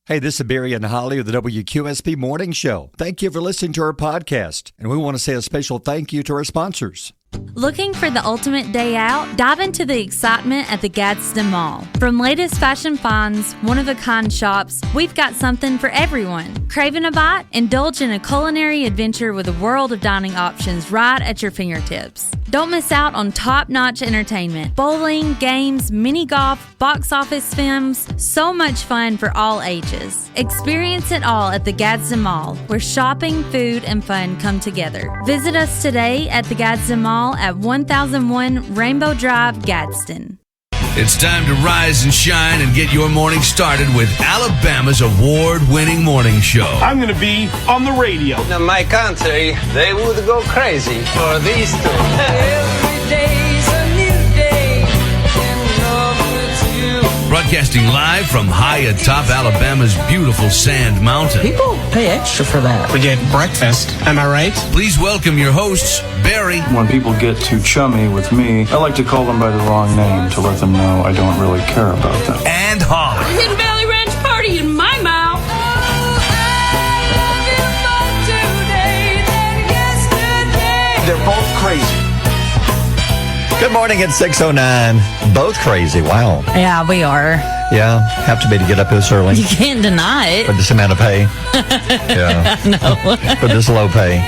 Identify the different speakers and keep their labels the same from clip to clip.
Speaker 1: Hey, this is Barry and Holli of the WQSB Morning Show. Thank you for listening to our podcast, and we want to say a special thank you to our sponsors.
Speaker 2: Looking for the ultimate day out? Dive into the excitement at the Gadsden Mall. From latest fashion finds, one-of-a-kind shops, we've got something for everyone. Craving a bite? Indulge in a culinary adventure with a world of dining options right at your fingertips. Don't miss out on top-notch entertainment. Bowling, games, mini golf, box office films, so much fun for all ages. Experience it all at the Gadsden Mall, where shopping, food, and fun come together. Visit us today at the Gadsden Mall at 1001 Rainbow Drive, Gadsden.
Speaker 3: It's time to rise and shine and get your morning started with Alabama's award-winning morning show.
Speaker 4: I'm going to be on the radio.
Speaker 5: In my country, they would go crazy for these two. Every day's a new day. In love with you.
Speaker 3: Broadcasting live from high atop Alabama's beautiful Sand Mountain.
Speaker 6: People pay extra for that.
Speaker 4: We get breakfast, am I right?
Speaker 3: Please welcome your hosts, Barry.
Speaker 7: When people get too chummy with me, I like to call them by the wrong name to let them know I don't really care about them.
Speaker 3: And Holli.
Speaker 8: Hidden Valley Ranch party in my mouth.
Speaker 4: They're both crazy.
Speaker 1: Good morning at 6:09. Both crazy. Wow.
Speaker 2: Yeah, we are.
Speaker 1: Yeah, have to be to get up this early
Speaker 2: You can't deny it.
Speaker 1: for this amount of pay. Yeah,
Speaker 2: No.
Speaker 1: for this low pay.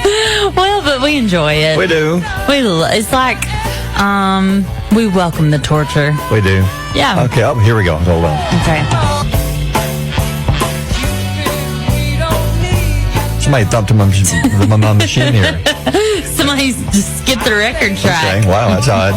Speaker 2: Well, but we enjoy it.
Speaker 1: We do.
Speaker 2: It's like, we welcome the torture.
Speaker 1: We do.
Speaker 2: Yeah.
Speaker 1: Okay, oh, here we go. Hold on.
Speaker 2: Okay.
Speaker 1: Somebody thumped my machine here.
Speaker 2: Somebody's just skipped the record track.
Speaker 1: Okay, wow, that's odd.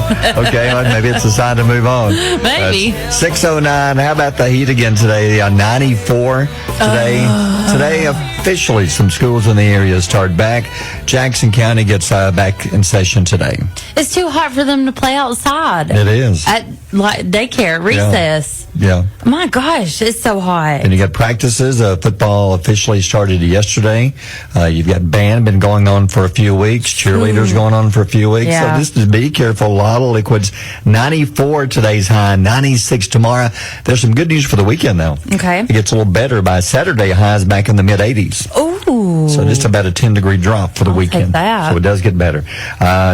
Speaker 1: Okay, well, maybe it's a sign to move on.
Speaker 2: Maybe.
Speaker 1: 6:09. How about the heat again today? 94 today. Today, officially, some schools in the area start back. Jackson County gets back in session today.
Speaker 2: It's too hot for them to play outside.
Speaker 1: It is.
Speaker 2: At like daycare, recess.
Speaker 1: Yeah.
Speaker 2: My gosh, it's so hot.
Speaker 1: And you got practices. Football officially started yesterday. You've got band been going on for a few weeks. Cheerleaders going on for a few weeks.
Speaker 2: Yeah.
Speaker 1: So just to be careful. A lot of liquids. 94 today's high. 96 tomorrow. There's some good news for the weekend though.
Speaker 2: Okay.
Speaker 1: It gets a little better by Saturday. Highs back in the mid 80s.
Speaker 2: Ooh.
Speaker 1: So just about a 10-degree drop for the weekend.
Speaker 2: take that.
Speaker 1: So it does get better.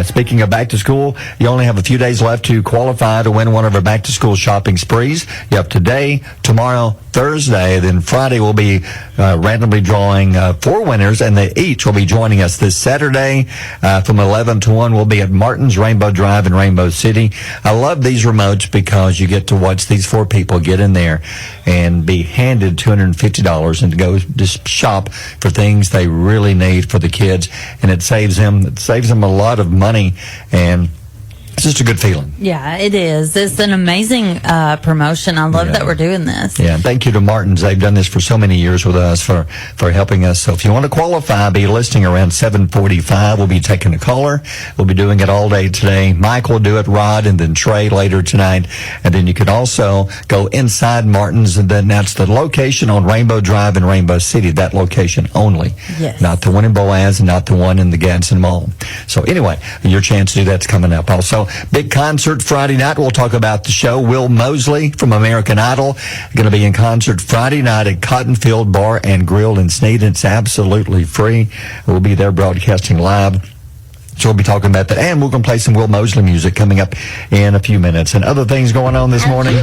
Speaker 1: Speaking of back to school, you only have a few days left to qualify to win one of our back to school shopping sprees. You have today, tomorrow, Thursday, then Friday we'll be randomly drawing 4 winners, and they each will be joining us this Saturday from 11 to 1. We'll be at Martin's Rainbow Drive in Rainbow City. I love these remotes because you get to watch these 4 people get in there and be handed $250 and to go just shop for things they really need for the kids, and it saves them a lot of money, and it's just a good feeling.
Speaker 2: Yeah, it is. It's an amazing promotion. I love that we're doing this.
Speaker 1: Yeah, and thank you to Martin's. They've done this for so many years with us for helping us. So if you want to qualify, be listening around 7:45. We'll be taking a caller. We'll be doing it all day today. Mike will do it, Rod, and then Trey later tonight. And then you can also go inside Martin's, and then that's the location on Rainbow Drive in Rainbow City, that location only.
Speaker 2: Yes.
Speaker 1: Not the one in Boaz and not the one in the Gadsden Mall. So anyway, your chance to do that's coming up. Also, big concert Friday night. We'll talk about the show. Will Mosley from American Idol going to be in concert Friday night at Cottonfield Bar and Grill in Sneed. It's absolutely free. We'll be there broadcasting live. So we'll be talking about that. And we're going to play some Will Mosley music coming up in a few minutes. And other things going on this morning.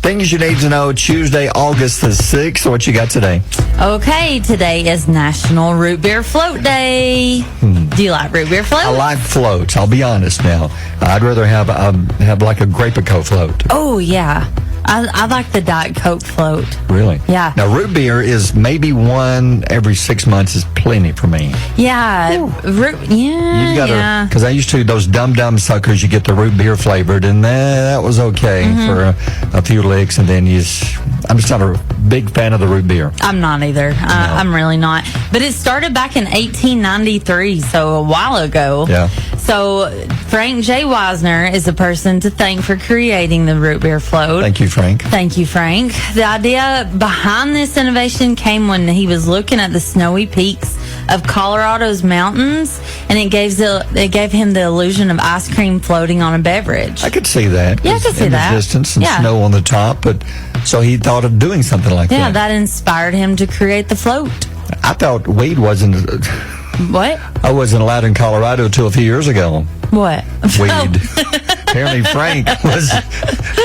Speaker 1: Things you need to know. Tuesday, August the 6th. What you got today?
Speaker 2: Okay, today is National Root Beer Float Day. Do you like root beer float?
Speaker 1: I like floats. I'll be honest now. I'd rather have like a Grape-A-Co float.
Speaker 2: Oh, yeah. I like the Diet Coke float.
Speaker 1: Really?
Speaker 2: Yeah.
Speaker 1: Now, root beer is maybe one every 6 months is plenty for me.
Speaker 2: Yeah.
Speaker 1: You've got to, because I used to, those dumb suckers, you get the root beer flavored, and that was okay for a few licks, and then I'm just not a big fan of the root beer.
Speaker 2: I'm not either.
Speaker 1: No.
Speaker 2: I'm really not. But it started back in 1893, so a while ago.
Speaker 1: Yeah.
Speaker 2: So Frank J. Wisner is the person to thank for creating the root beer float.
Speaker 1: Thank you, Frank.
Speaker 2: Thank you, Frank. The idea behind this innovation came when he was looking at the snowy peaks of Colorado's mountains, and it gave him the illusion of ice cream floating on a beverage.
Speaker 1: I could see that.
Speaker 2: Yeah, I could see
Speaker 1: in
Speaker 2: that.
Speaker 1: the distance and
Speaker 2: Yeah.
Speaker 1: snow on the top, but So he thought of doing something like
Speaker 2: Yeah,
Speaker 1: that.
Speaker 2: that inspired him to create the float.
Speaker 1: I thought weed wasn't.
Speaker 2: What?
Speaker 1: I wasn't allowed in Colorado until a few years ago.
Speaker 2: What?
Speaker 1: Weed. Apparently Frank was.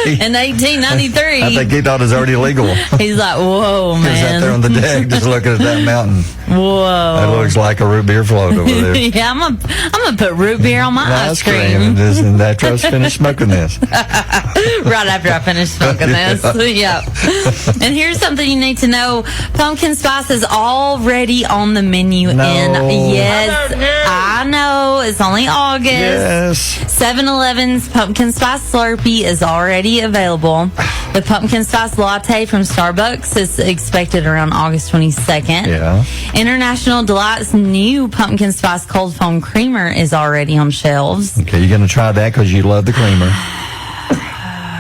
Speaker 2: In 1893.
Speaker 1: I think he thought it was already legal.
Speaker 2: He's like, whoa,
Speaker 1: He was out
Speaker 2: man.
Speaker 1: there on the deck just looking at that mountain.
Speaker 2: Whoa.
Speaker 1: That looks like a root beer float over there.
Speaker 2: Yeah, I'm gonna put root beer on my ice cream.
Speaker 1: And after I was finished smoking this.
Speaker 2: Right after I finish smoking this. Yep. And here's something you need to know. Pumpkin spice is already on the menu yes, I know. It's only August.
Speaker 1: Yes.
Speaker 2: 7-Eleven's Pumpkin Spice Slurpee is already available. The Pumpkin Spice Latte from Starbucks is expected around August 22nd.
Speaker 1: Yeah.
Speaker 2: International Delight's new Pumpkin Spice Cold Foam Creamer is already on shelves.
Speaker 1: Okay, you're going to try that because you love the creamer.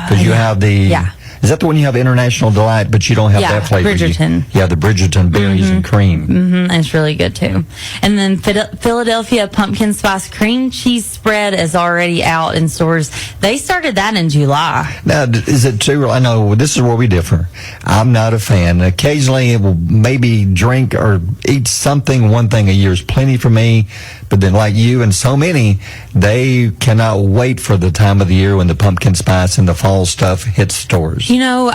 Speaker 1: Because you have the...
Speaker 2: Yeah.
Speaker 1: Is that the one you have International Delight, but you don't have that flavor?
Speaker 2: Bridgerton.
Speaker 1: You have the Bridgerton berries and cream.
Speaker 2: Mm-hmm, it's really good, too. And then Philadelphia Pumpkin Spice Cream Cheese Spread is already out in stores. They started that in July.
Speaker 1: Now, is it too... I know this is where we differ. I'm not a fan. Occasionally, it will maybe drink or eat something. One thing a year is plenty for me. But then, like you and so many, they cannot wait for the time of the year when the pumpkin spice and the fall stuff hits stores.
Speaker 2: You know,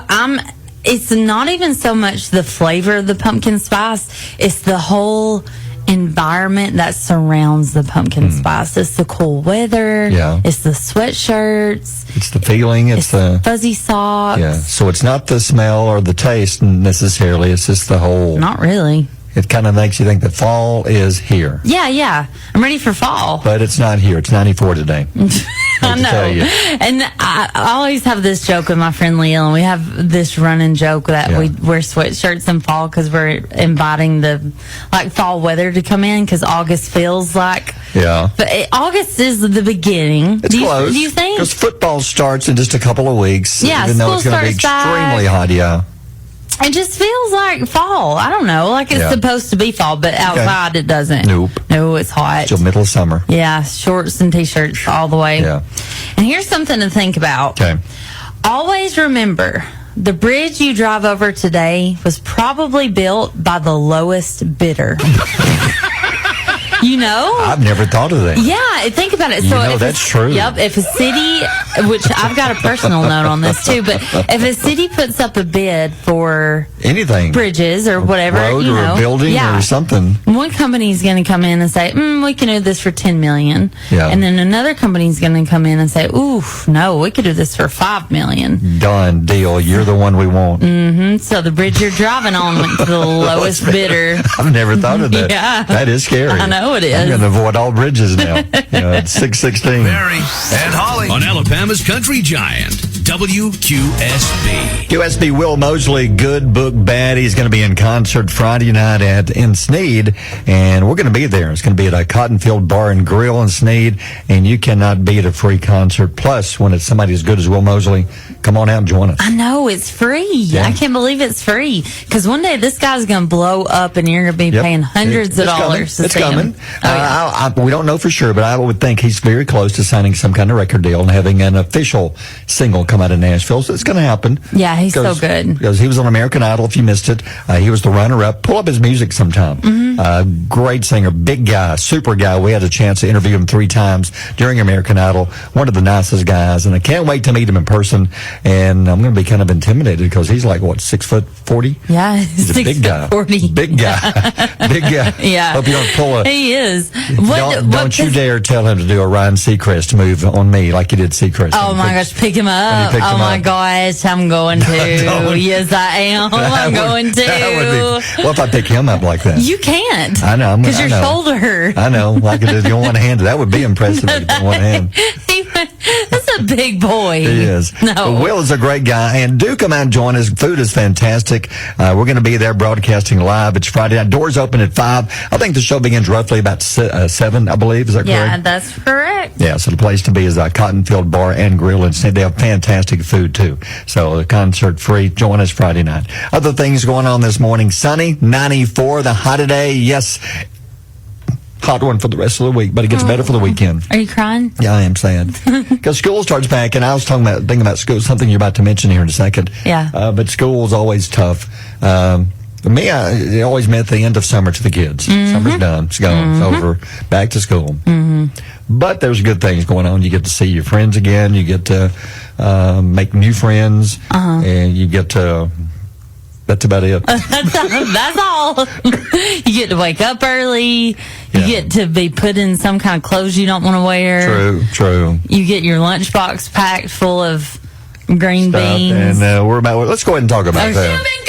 Speaker 2: it's not even so much the flavor of the pumpkin spice. It's the whole environment that surrounds the pumpkin spice. It's the cool weather.
Speaker 1: Yeah.
Speaker 2: It's the sweatshirts.
Speaker 1: It's the feeling. It's the
Speaker 2: fuzzy socks.
Speaker 1: Yeah. So it's not the smell or the taste necessarily. It's just the whole.
Speaker 2: Not really.
Speaker 1: It kind of makes you think that fall is here.
Speaker 2: Yeah. I'm ready for fall.
Speaker 1: But it's not here. It's 94 today.
Speaker 2: I know.
Speaker 1: Tell you.
Speaker 2: And I always have this joke with my friend Leah, and we have this running joke that we wear sweatshirts in fall because we're inviting the fall weather to come in because August feels like.
Speaker 1: Yeah.
Speaker 2: But August is the beginning.
Speaker 1: It's close.
Speaker 2: Do you think?
Speaker 1: Because football starts in just a couple of weeks.
Speaker 2: Yeah,
Speaker 1: even though it's
Speaker 2: school
Speaker 1: going to be
Speaker 2: starts
Speaker 1: extremely
Speaker 2: back.
Speaker 1: hot. Yeah.
Speaker 2: It just feels like fall. I don't know. Like it's supposed to be fall, but outside it doesn't.
Speaker 1: Nope.
Speaker 2: No, it's hot.
Speaker 1: Till middle of summer.
Speaker 2: Yeah, shorts and t-shirts all the way.
Speaker 1: Yeah.
Speaker 2: And here's something to think about.
Speaker 1: Okay.
Speaker 2: Always remember, the bridge you drive over today was probably built by the lowest bidder. You know?
Speaker 1: I've never thought of that.
Speaker 2: Yeah, think about it.
Speaker 1: You
Speaker 2: So
Speaker 1: know,
Speaker 2: if
Speaker 1: that's true.
Speaker 2: Yep. If a city, which I've got a personal note on this too, but if a city puts up a bid for
Speaker 1: anything,
Speaker 2: bridges or whatever,
Speaker 1: road
Speaker 2: you
Speaker 1: or
Speaker 2: know,
Speaker 1: a building or something,
Speaker 2: one company's going to come in and say, we can do this for $10 million.
Speaker 1: Yeah.
Speaker 2: And then another company's going to come in and say, no, we could do this for $5 million.
Speaker 1: done deal. You're the one we want.
Speaker 2: So the bridge you're driving on went to the lowest bidder.
Speaker 1: I've never thought of that.
Speaker 2: Yeah.
Speaker 1: That is scary.
Speaker 2: I know it is.
Speaker 1: I'm going to avoid all bridges now. It's 6:16.
Speaker 3: Barry and Holli on Alabama's Country Giant, WQSB.
Speaker 1: QSB Will Mosley, Good Book Bad. He's going to be in concert Friday night in Sneed, and we're going to be there. It's going to be at a Cottonfield Bar and Grill in Sneed, and you cannot beat a free concert. Plus, when it's somebody as good as Will Mosley, come on out and join us.
Speaker 2: I know, it's free.
Speaker 1: Yeah.
Speaker 2: I can't believe it's free. Because one day this guy's going to blow up and you're going to be paying hundreds of dollars to
Speaker 1: It's
Speaker 2: see
Speaker 1: coming.
Speaker 2: him. Oh, yeah.
Speaker 1: We don't know for sure, but I would think he's very close to signing some kind of record deal and having an official single come out of Nashville. So it's going to happen.
Speaker 2: Yeah, he's so good.
Speaker 1: Because he was on American Idol, if you missed it. He was the runner-up. Pull up his music sometime. Great singer, big guy, super guy. We had a chance to interview him 3 times during American Idol. One of the nicest guys, and I can't wait to meet him in person. And I'm going to be kind of intimidated because he's like, 6'40"?
Speaker 2: Yeah,
Speaker 1: He's a big guy.
Speaker 2: 40.
Speaker 1: Big guy. Big guy.
Speaker 2: Yeah.
Speaker 1: Hope you don't pull a...
Speaker 2: He is.
Speaker 1: Don't you dare tell him to do a Ryan Seacrest move on me like you did Seacrest.
Speaker 2: Oh my gosh, pick him up. Oh my gosh, I'm going to. Yes, I am. I'm going to.
Speaker 1: What if I pick him up like that?
Speaker 2: You can't.
Speaker 1: I know.
Speaker 2: Because your shoulder.
Speaker 1: I know. I could do one hand. That would be impressive with one hand.
Speaker 2: That's a big boy.
Speaker 1: He is.
Speaker 2: No.
Speaker 1: But Will is a great guy, and do come out and join us. Food is fantastic. We're going to be there broadcasting live. It's Friday night. Doors open at 5. I think the show begins roughly about 7, I believe. Is that correct?
Speaker 2: Yeah, that's correct.
Speaker 1: Yeah, so the place to be is Cottonfield Bar and Grill, and they have fantastic food, too. So the concert free. Join us Friday night. Other things going on this morning. Sunny, 94, the high today. Yes. hot one for the rest of the week, but it gets better for the weekend.
Speaker 2: Are you crying?
Speaker 1: Yeah, I am sad. Because school starts back, and I was thinking about school, something you're about to mention here in a second.
Speaker 2: Yeah.
Speaker 1: But school's always tough. For me, it always meant the end of summer to the kids. Summer's done. It's gone. It's over. Back to school. But there's good things going on. You get to see your friends again. You get to make new friends. And you get to... That's about it.
Speaker 2: That's all. You get to wake up early. You get to be put in some kind of clothes you don't want to wear.
Speaker 1: True.
Speaker 2: You get your lunchbox packed full of green beans.
Speaker 1: And let's go ahead and talk about that.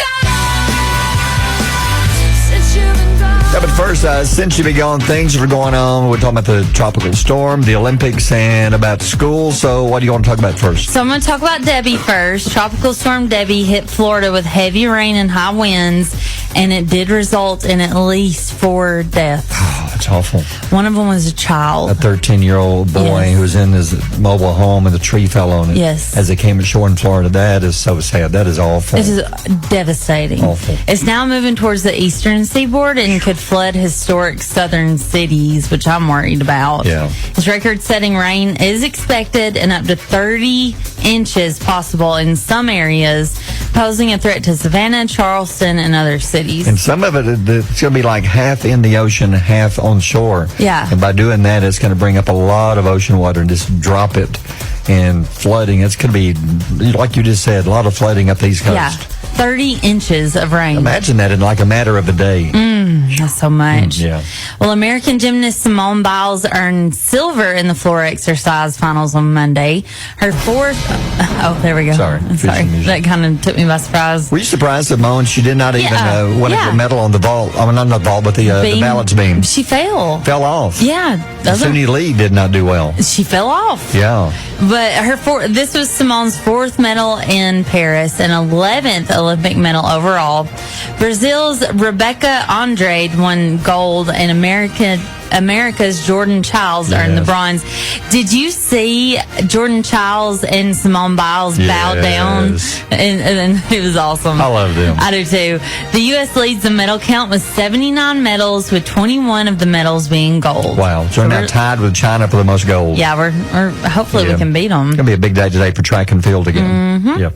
Speaker 1: Yeah, but first, since you've been gone, things that are going on. We're talking about the tropical storm, the Olympics, and about school. So what do you want to talk about first?
Speaker 2: So I'm going to talk about Debbie first. Tropical storm Debbie hit Florida with heavy rain and high winds, and it did result in at least 4 deaths.
Speaker 1: Oh, that's awful.
Speaker 2: One of them was a child.
Speaker 1: A 13-year-old boy who was in his mobile home, and the tree fell on it.
Speaker 2: Yes.
Speaker 1: As they came ashore in Florida. That is so sad. That is awful.
Speaker 2: It is devastating.
Speaker 1: Awful.
Speaker 2: It's now moving towards the eastern seaboard and could flood historic southern cities, which I'm worried about.
Speaker 1: Yeah.
Speaker 2: This record-setting rain is expected and up to 30 inches possible in some areas, posing a threat to Savannah, Charleston, and other cities.
Speaker 1: And some of it, it's going to be like half in the ocean, half on shore.
Speaker 2: Yeah.
Speaker 1: And by doing that, it's going to bring up a lot of ocean water and just drop it. And flooding, it's going to be, like you just said, a lot of flooding up the East Coast.
Speaker 2: Yeah, 30 inches of rain.
Speaker 1: Imagine that in like a matter of a day.
Speaker 2: That's so much.
Speaker 1: Yeah.
Speaker 2: Well, American gymnast Simone Biles earned silver in the floor exercise finals on Monday. Her fourth... Oh, there we go.
Speaker 1: Sorry.
Speaker 2: That kind of took me by surprise.
Speaker 1: Were you surprised, Simone? She did not even win a medal on the vault. I mean, not the vault, but the balance beam.
Speaker 2: She fell.
Speaker 1: Fell off.
Speaker 2: Yeah.
Speaker 1: Suni Lee did not do well.
Speaker 2: She fell off.
Speaker 1: Yeah.
Speaker 2: But this was Simone's 4th medal in Paris and 11th Olympic medal overall. Brazil's Rebecca Andrade won gold, and America's Jordan Childs earned the bronze. Did you see Jordan Childs and Simone Biles bow down? And it was awesome.
Speaker 1: I love them.
Speaker 2: I do too. The U.S. leads the medal count with 79 medals, with 21 of the medals being gold.
Speaker 1: Wow. So we're now tied with China for the most gold.
Speaker 2: Yeah, we're hopefully we can beat them.
Speaker 1: It's going to be a big day today for track and field again. Yep.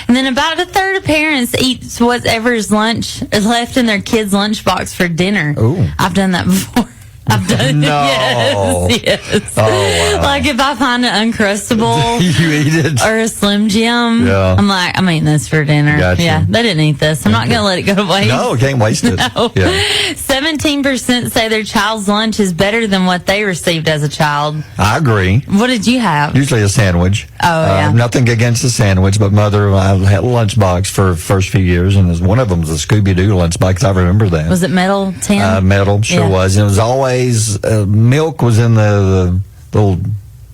Speaker 2: And then about a third of parents eat whatever's lunch is left in their kids' lunchbox for dinner.
Speaker 1: Ooh.
Speaker 2: I've done that before. I've done yes.
Speaker 1: Oh, wow.
Speaker 2: Like if I find an Uncrustable
Speaker 1: you eat it.
Speaker 2: or a Slim Jim, I'm like, I'm eating this for dinner.
Speaker 1: Gotcha.
Speaker 2: Yeah, they didn't eat this. I'm not going to let it go to waste.
Speaker 1: No, can't waste it.
Speaker 2: No.
Speaker 1: Yeah.
Speaker 2: 17% say their child's lunch is better than what they received as a child.
Speaker 1: I agree.
Speaker 2: What did you have?
Speaker 1: Usually a sandwich.
Speaker 2: Oh, yeah.
Speaker 1: Nothing against the sandwich, but mother, I had a lunchbox for the first few years, and one of them was a Scooby-Doo lunchbox. I remember that.
Speaker 2: Was it metal tin?
Speaker 1: Metal, sure was. And it was always, milk was in the little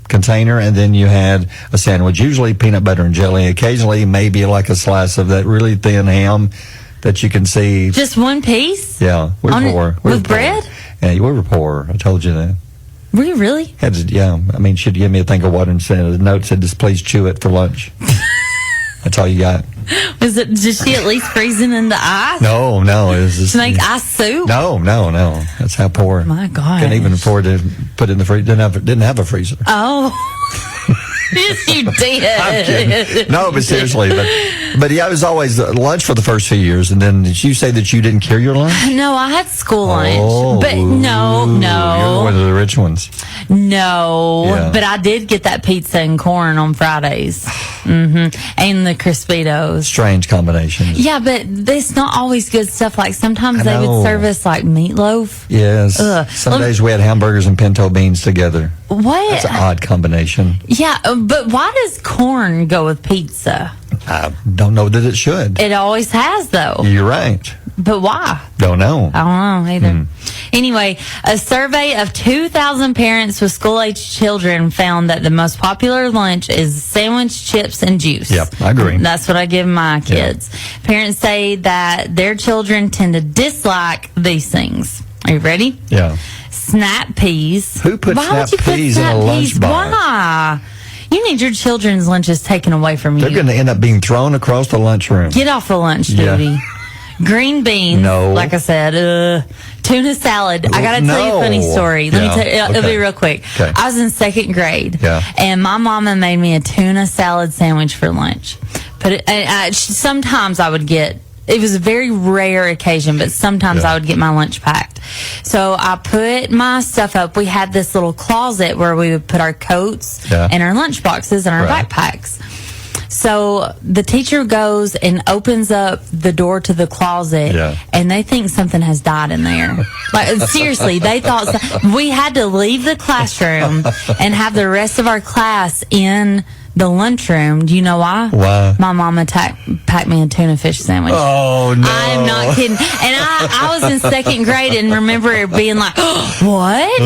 Speaker 1: container, and then you had a sandwich, usually peanut butter and jelly, occasionally maybe like a slice of that really thin ham that you can see.
Speaker 2: Just one piece?
Speaker 1: Yeah. We were poor.
Speaker 2: With bread?
Speaker 1: Yeah, we were poor. I told you that.
Speaker 2: Were you really?
Speaker 1: I mean, she'd give me a thing of water and said a note said, just please chew it for lunch. That's all you got.
Speaker 2: Did she at least freeze it into ice?
Speaker 1: No. It was just,
Speaker 2: to make ice soup?
Speaker 1: No. That's how poor.
Speaker 2: My God.
Speaker 1: Couldn't even afford to put it in the freezer. Didn't have a freezer.
Speaker 2: Oh. Yes, you did.
Speaker 1: I'm kidding. No, but seriously. But yeah, it was always lunch for the first few years. And then did you say that you didn't carry your lunch?
Speaker 2: No, I had school lunch.
Speaker 1: Oh,
Speaker 2: but no.
Speaker 1: You're one of the rich ones.
Speaker 2: No,
Speaker 1: Yeah.
Speaker 2: but I did get that pizza and corn on Fridays. And the Crispitos.
Speaker 1: Strange combinations.
Speaker 2: Yeah, but it's not always good stuff. Like sometimes they would
Speaker 1: know.
Speaker 2: serve us like meatloaf.
Speaker 1: Yes.
Speaker 2: Ugh.
Speaker 1: Some days we had hamburgers and pinto beans together.
Speaker 2: What?
Speaker 1: That's an odd combination.
Speaker 2: Yeah, but why does corn go with pizza?
Speaker 1: I don't know that it should.
Speaker 2: It always has, though.
Speaker 1: You're right.
Speaker 2: But why?
Speaker 1: Don't know.
Speaker 2: I don't know either. Anyway, a survey of 2,000 parents with school-age children found that the most popular lunch is sandwich, chips, and juice.
Speaker 1: Yep, I agree.
Speaker 2: That's what I give my kids. Parents say that their children tend to dislike these things. Are you ready?
Speaker 1: Yeah.
Speaker 2: Snap peas.
Speaker 1: Who put
Speaker 2: Why would
Speaker 1: snap
Speaker 2: you put
Speaker 1: peas in a
Speaker 2: snap peas?
Speaker 1: lunchbox?
Speaker 2: Why? You need your children's lunches taken away from
Speaker 1: They're
Speaker 2: you.
Speaker 1: going to end up being thrown across the lunchroom.
Speaker 2: Get off of lunch
Speaker 1: Yeah.
Speaker 2: duty. Green beans.
Speaker 1: No.
Speaker 2: Like I said, tuna salad. I got to tell you a funny story. Let me tell you. It'll be real quick.
Speaker 1: Okay.
Speaker 2: I was in 2nd grade.
Speaker 1: Yeah.
Speaker 2: And my mama made me a tuna salad sandwich for lunch. Sometimes I would get, it was a very rare occasion, but sometimes I would get my lunch packed. So I put my stuff up. We had this little closet where we would put our coats and our lunch boxes and our backpacks. So the teacher goes and opens up the door to the closet, and they think something has died in there. Like, seriously, they thought we had to leave the classroom and have the rest of our class in the lunchroom. Do you know why?
Speaker 1: Why?
Speaker 2: My mama packed me a tuna fish sandwich.
Speaker 1: Oh, no.
Speaker 2: I'm not kidding. And I was in 2nd grade and remember being like, what?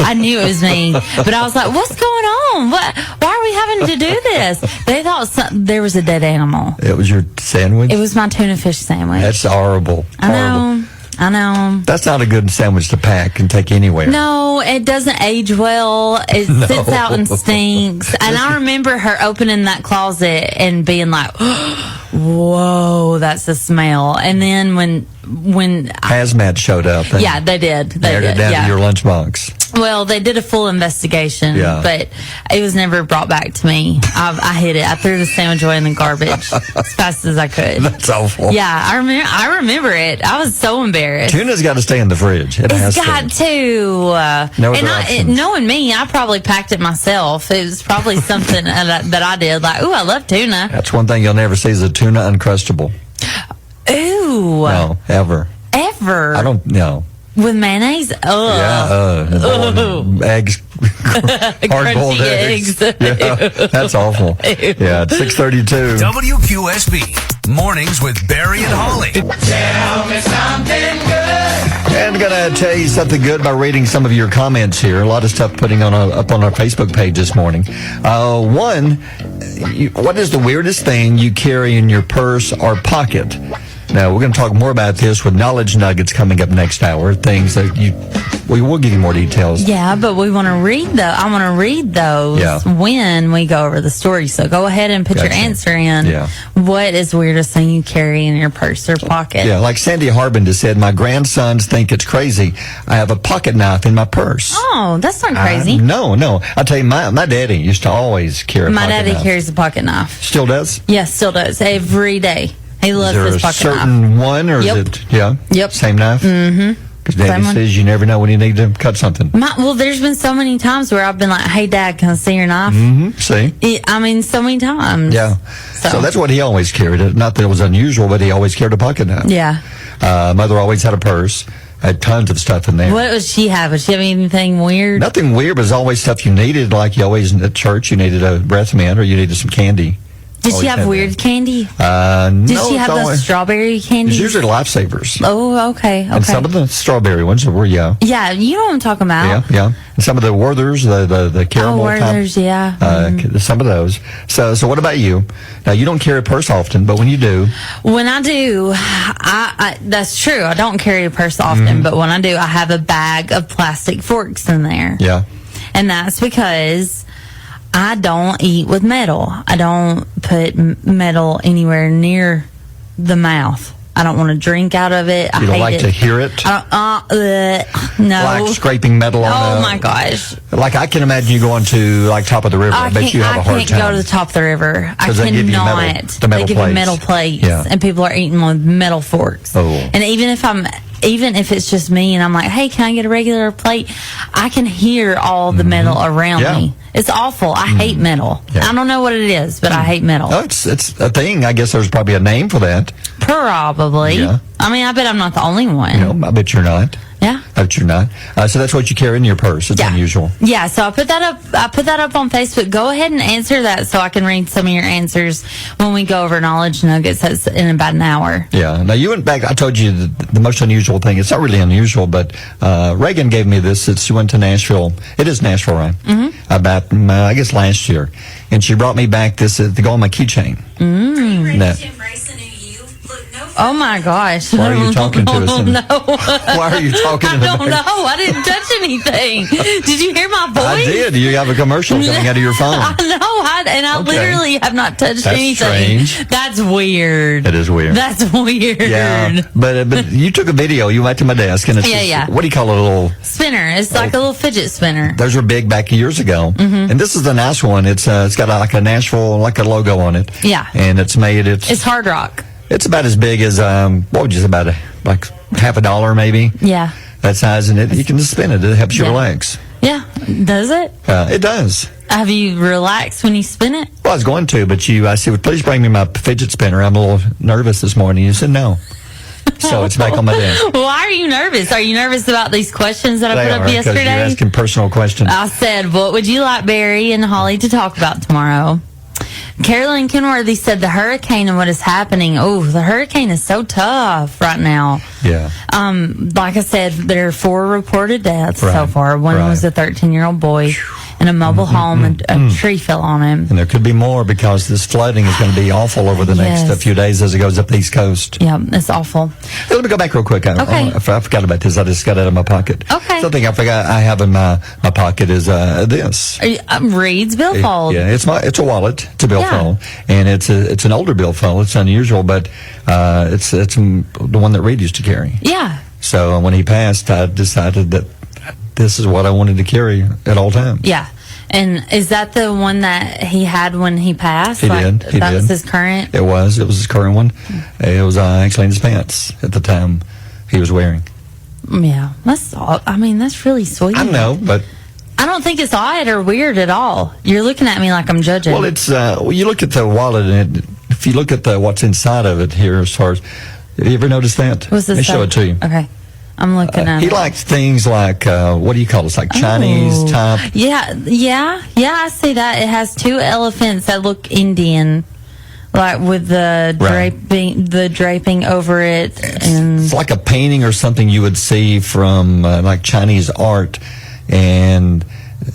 Speaker 2: I knew it was me. But I was like, what's going on? Why are we having to do this? They thought there was a dead animal.
Speaker 1: It was your sandwich?
Speaker 2: It was my tuna fish sandwich.
Speaker 1: That's horrible.
Speaker 2: I know.
Speaker 1: That's not a good sandwich to pack and take anywhere.
Speaker 2: No, it doesn't age well. It sits out and stinks. And I remember her opening that closet and being like, whoa, that's the smell. And then when
Speaker 1: Hazmat showed up.
Speaker 2: Yeah, they did. They
Speaker 1: aired
Speaker 2: did.
Speaker 1: it down to your lunchbox.
Speaker 2: Well, they did a full investigation, but it was never brought back to me. I hid it. I threw the sandwich away in the garbage as fast as I could.
Speaker 1: That's awful.
Speaker 2: Yeah, I remember it. I was so embarrassed.
Speaker 1: Tuna's got to stay in the fridge. It's
Speaker 2: got to.
Speaker 1: No
Speaker 2: and knowing me, I probably packed it myself. It was probably something that I did. Like, ooh, I love tuna.
Speaker 1: That's one thing you'll never see is a tuna Uncrustable.
Speaker 2: Ooh.
Speaker 1: No, ever.
Speaker 2: Ever.
Speaker 1: I don't know.
Speaker 2: With mayonnaise?
Speaker 1: Eggs. Hard-boiled eggs. Yeah, that's awful. Yeah, it's 6:32.
Speaker 3: WQSB Mornings with Barry and Holli.
Speaker 5: Tell me something good.
Speaker 1: And I'm going to tell you something good by reading some of your comments here. A lot of stuff putting up on our Facebook page this morning. One, what is the weirdest thing you carry in your purse or pocket? Now, we're going to talk more about this with Knowledge Nuggets coming up next hour. Things that we'll give you more details.
Speaker 2: Yeah, but we want to read I want to read those when we go over the story. So go ahead and put your answer in.
Speaker 1: Yeah.
Speaker 2: What is the weirdest thing you carry in your purse or pocket?
Speaker 1: Yeah, like Sandy Harbin just said, my grandsons think it's crazy. I have a pocket knife in my purse.
Speaker 2: Oh, that's not crazy.
Speaker 1: No. I'll tell you, my daddy used to always carry a pocket knife.
Speaker 2: My daddy carries a pocket knife.
Speaker 1: Still does?
Speaker 2: Yes, still does. Every day. He loves his pocket knife.
Speaker 1: Is there a certain one, or is it,
Speaker 2: Yep.
Speaker 1: Same knife? Mm-hmm. Because Daddy says you never know when you need to cut something.
Speaker 2: Well, there's been so many times where I've been like, hey, Dad, can I see your knife?
Speaker 1: Mm-hmm. See?
Speaker 2: I mean, so many times.
Speaker 1: Yeah. So that's what he always carried. Not that it was unusual, but he always carried a pocket knife.
Speaker 2: Yeah.
Speaker 1: Mother always had a purse. Had tons of stuff in there.
Speaker 2: What does she have? Does she have anything weird?
Speaker 1: Nothing weird, but there's always stuff you needed. Like you always at church, you needed a breath mint or you needed some candy.
Speaker 2: Did she have weird candy?
Speaker 1: No.
Speaker 2: Did she have the strawberry candy?
Speaker 1: It's usually Lifesavers.
Speaker 2: Oh, okay.
Speaker 1: And some of the strawberry ones were,
Speaker 2: Yeah, you know what I'm talking about.
Speaker 1: Yeah. And some of the Werthers, the caramel
Speaker 2: Werthers,
Speaker 1: type.
Speaker 2: Yeah.
Speaker 1: Some of those. So what about you? Now, you don't carry a purse often, but when you do.
Speaker 2: When I do, I that's true. I don't carry a purse often, but when I do, I have a bag of plastic forks in there.
Speaker 1: Yeah.
Speaker 2: And that's because I don't eat with metal. I don't put metal anywhere near the mouth. I don't want to drink out of it.
Speaker 1: You don't like to hear it?
Speaker 2: No.
Speaker 1: Like scraping metal on
Speaker 2: my gosh.
Speaker 1: Like I can imagine you going to like top of the river. I bet you have a hard time.
Speaker 2: I can't go to the top of the river. I
Speaker 1: they give you
Speaker 2: cannot. They give you metal plates, and people are eating with metal forks.
Speaker 1: Oh.
Speaker 2: And even if it's just me and I'm like, hey, can I get a regular plate? I can hear all the metal around me. It's awful. I hate metal. Yeah. I don't know what it is, but I hate metal.
Speaker 1: No, it's a thing. I guess there's probably a name for that.
Speaker 2: Probably. Yeah. I mean, I bet I'm not the only one.
Speaker 1: I bet you're not.
Speaker 2: Yeah.
Speaker 1: I bet you're not. So that's what you carry in your purse. It's unusual.
Speaker 2: Yeah, so I put that up on Facebook. Go ahead and answer that so I can read some of your answers when we go over Knowledge Nuggets. That's in about an hour.
Speaker 1: Yeah. Now, you went back. I told you the most unusual thing. It's not really unusual, but Reagan gave me this. She went to Nashville. It is Nashville, right? Mm-hmm. About, I guess, last year. And she brought me back this to go on my keychain.
Speaker 2: Mm.
Speaker 1: Now,
Speaker 6: Oh my gosh.
Speaker 1: Why are you talking to us?
Speaker 6: No.
Speaker 1: Why are you talking in the
Speaker 6: I don't know. I didn't touch anything. Did you hear my voice?
Speaker 1: I did. You have a commercial coming out of your phone.
Speaker 6: I know. I literally have not touched
Speaker 1: That's
Speaker 6: anything.
Speaker 1: strange.
Speaker 6: That's weird.
Speaker 1: It is weird.
Speaker 6: That's weird.
Speaker 1: Yeah, but you took a video. You went to my desk, and it's
Speaker 6: Yeah.
Speaker 1: what do you call it? A little
Speaker 6: spinner. It's like a little fidget spinner.
Speaker 1: Those were big back years ago, and this is a nice one. It's got like a Nashville like a logo on it.
Speaker 6: Yeah.
Speaker 1: And it's made.
Speaker 6: It's hard rock.
Speaker 1: It's about as big as what would you say, about like $50 maybe.
Speaker 6: Yeah.
Speaker 1: That size, and you can just spin it. It helps you relax.
Speaker 6: Yeah. Does it?
Speaker 1: It does.
Speaker 6: Have you relaxed when you spin it?
Speaker 1: Well, I was going to, but I said, well, please bring me my fidget spinner. I'm a little nervous this morning. You said no. So it's back on my desk.
Speaker 6: Why are you nervous? Are you nervous about these questions that I put up yesterday?
Speaker 1: Because you're asking personal questions.
Speaker 6: I said, what would you like Barry and Holli to talk about tomorrow? Carolyn Kenworthy said the hurricane and what is happening. Oh, the hurricane is so tough right now.
Speaker 1: Yeah.
Speaker 6: Like I said, there are 4 reported deaths so
Speaker 1: Right.
Speaker 6: far. One was a 13-year-old boy in a mobile home, and a tree fell on him.
Speaker 1: And there could be more because this flooding is going to be awful over the next few days as it goes up the East Coast.
Speaker 6: Yeah, it's awful.
Speaker 1: Hey, let me go back real quick.
Speaker 6: Okay.
Speaker 1: I forgot about this. I just got it out of my pocket.
Speaker 6: Okay.
Speaker 1: Something I forgot I have in my pocket is this.
Speaker 6: Reed's billfold.
Speaker 1: Yeah, it's a wallet. It's a billfold, and it's an older billfold. It's unusual, but it's the one that Reed used to carry.
Speaker 6: Yeah.
Speaker 1: So when he passed, I decided that this is what I wanted to carry at all times.
Speaker 6: Yeah. And is that the one that he had when he passed?
Speaker 1: He did.
Speaker 6: That was his current?
Speaker 1: It was his current one. It was actually in his pants at the time he was wearing.
Speaker 6: Yeah. That's really sweet.
Speaker 1: I know, but
Speaker 6: I don't think it's odd or weird at all. You're looking at me like I'm judging.
Speaker 1: well, it's you look at the wallet, and if you look at what's inside of it here, as far as, have you ever noticed that?
Speaker 6: What's this?
Speaker 1: Let me show it to you.
Speaker 6: Okay. I'm looking at
Speaker 1: He
Speaker 6: it.
Speaker 1: likes things like, what do you call it? Like Chinese type.
Speaker 6: Yeah, I see that. It has 2 elephants that look Indian, like with the draping over it. And
Speaker 1: It's like a painting or something you would see from like Chinese art, and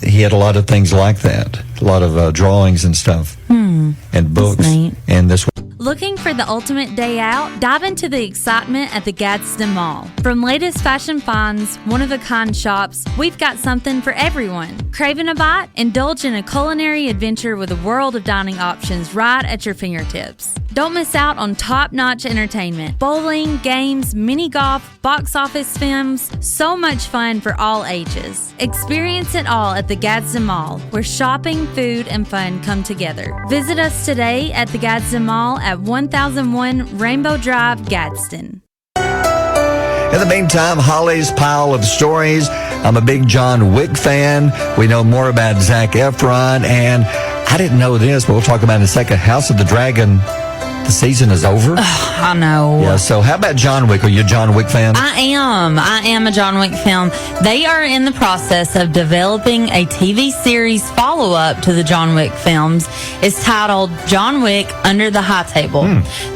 Speaker 1: he had a lot of things like that. A lot of drawings and stuff, and books.
Speaker 6: neat.
Speaker 1: And this one.
Speaker 2: Looking for the ultimate day out? Dive into the excitement at the Gadsden Mall. From latest fashion finds, one-of-a-kind shops, we've got something for everyone. Craving a bite? Indulge in a culinary adventure with a world of dining options right at your fingertips. Don't miss out on top-notch entertainment. Bowling, games, mini golf, box office films, so much fun for all ages. Experience it all at the Gadsden Mall, where shopping, food, and fun come together. Visit us today at the Gadsden Mall at 1001 Rainbow Drive, Gadsden.
Speaker 1: In the meantime, Holly's pile of stories. I'm a big John Wick fan. We know more about Zac Efron, and I didn't know this, but we'll talk about it in a second. House of the Dragon, the season is over.
Speaker 6: I know.
Speaker 1: Yeah, so how about John Wick? Are you a John Wick fan?
Speaker 6: I am a John Wick fan. They are in the process of developing a TV series follow-up to the John Wick films. It's titled John Wick Under the High Table.